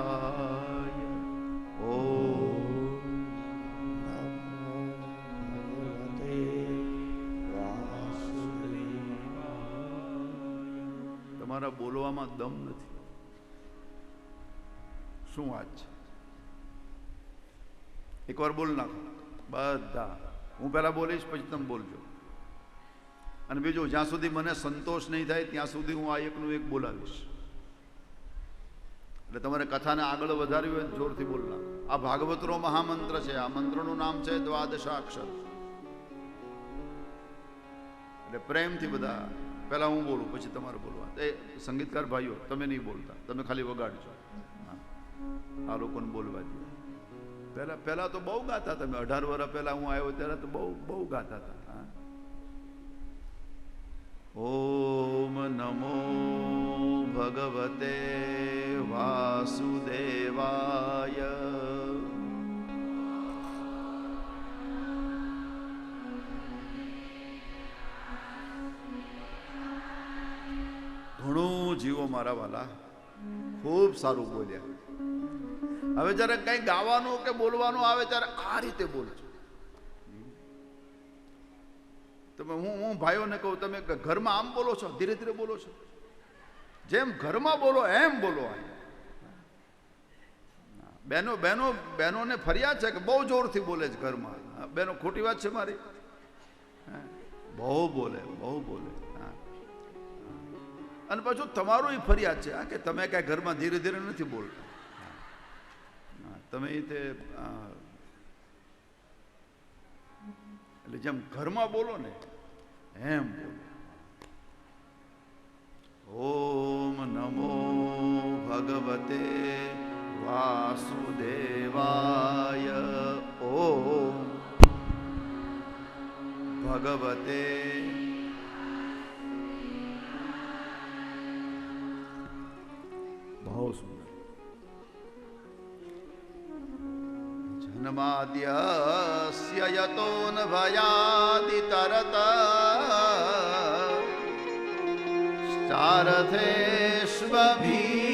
ઓમ ભગવતે વાસુદેવાય. તમારા બોલવામાં દમ નથી. શું વાત છે? એકવાર બોલ નાખો બધા. હું પહેલા બોલીશ, પછી તમે બોલજો. અને બીજું, જ્યાં સુધી મને સંતોષ નહીં થાય ત્યાં સુધી હું આ એકનું એક બોલાવીશ. એટલે તમારે કથાને આગળ વધારવી હોય જોરથી બોલ નાખો. આ ભાગવતનો મહામંત્ર છે. આ મંત્રનું નામ છે દ્વાદશાક્ષર. એટલે પ્રેમથી બધા પહેલા હું બોલું, પછી તમારે બોલવા. એ સંગીતકાર ભાઈઓ, તમે નહીં બોલતા, તમે ખાલી વગાડજો. આ લોકોને બોલવા દે. પહેલા તો બહુ ગાતા. તમે 18 વર્ષ પહેલા હું આવ્યો ત્યારે તો બહુ ગાતા હતા. ઓમ નમો ભગવતે વાસુદેવાય. ઘણું જીવો મારા વાલા, ખૂબ સારું બોલ્યા. હવે જયારે કઈ ગાવાનું કે બોલવાનું આવે ત્યારે આ રીતે બોલજો. તમે હું ભાઈઓને કહું, તમે ઘરમાં આમ બોલો છો, ધીરે ધીરે બોલો છો. જેમ ઘરમાં બોલો એમ બોલો. બહેનોને ફરિયાદ છે કે બહુ જોરથી બોલે છે ઘરમાં. બહેનો, ખોટી વાત છે મારી? બહુ બોલે. અને પાછું તમારું ફરિયાદ છે કે તમે કઈ ઘરમાં ધીરે ધીરે નથી બોલતા. તમે તે એટલે જેમ ઘરમાં બોલો ને એમ બોલો. ઓમ નમો ભગવતે વાસુદેવાય. ઓમ ભગવતે બહુ સુંદર. જન્માદ્યસ્ય યતોન્વયાદિ તરત ચારથેષ્વભી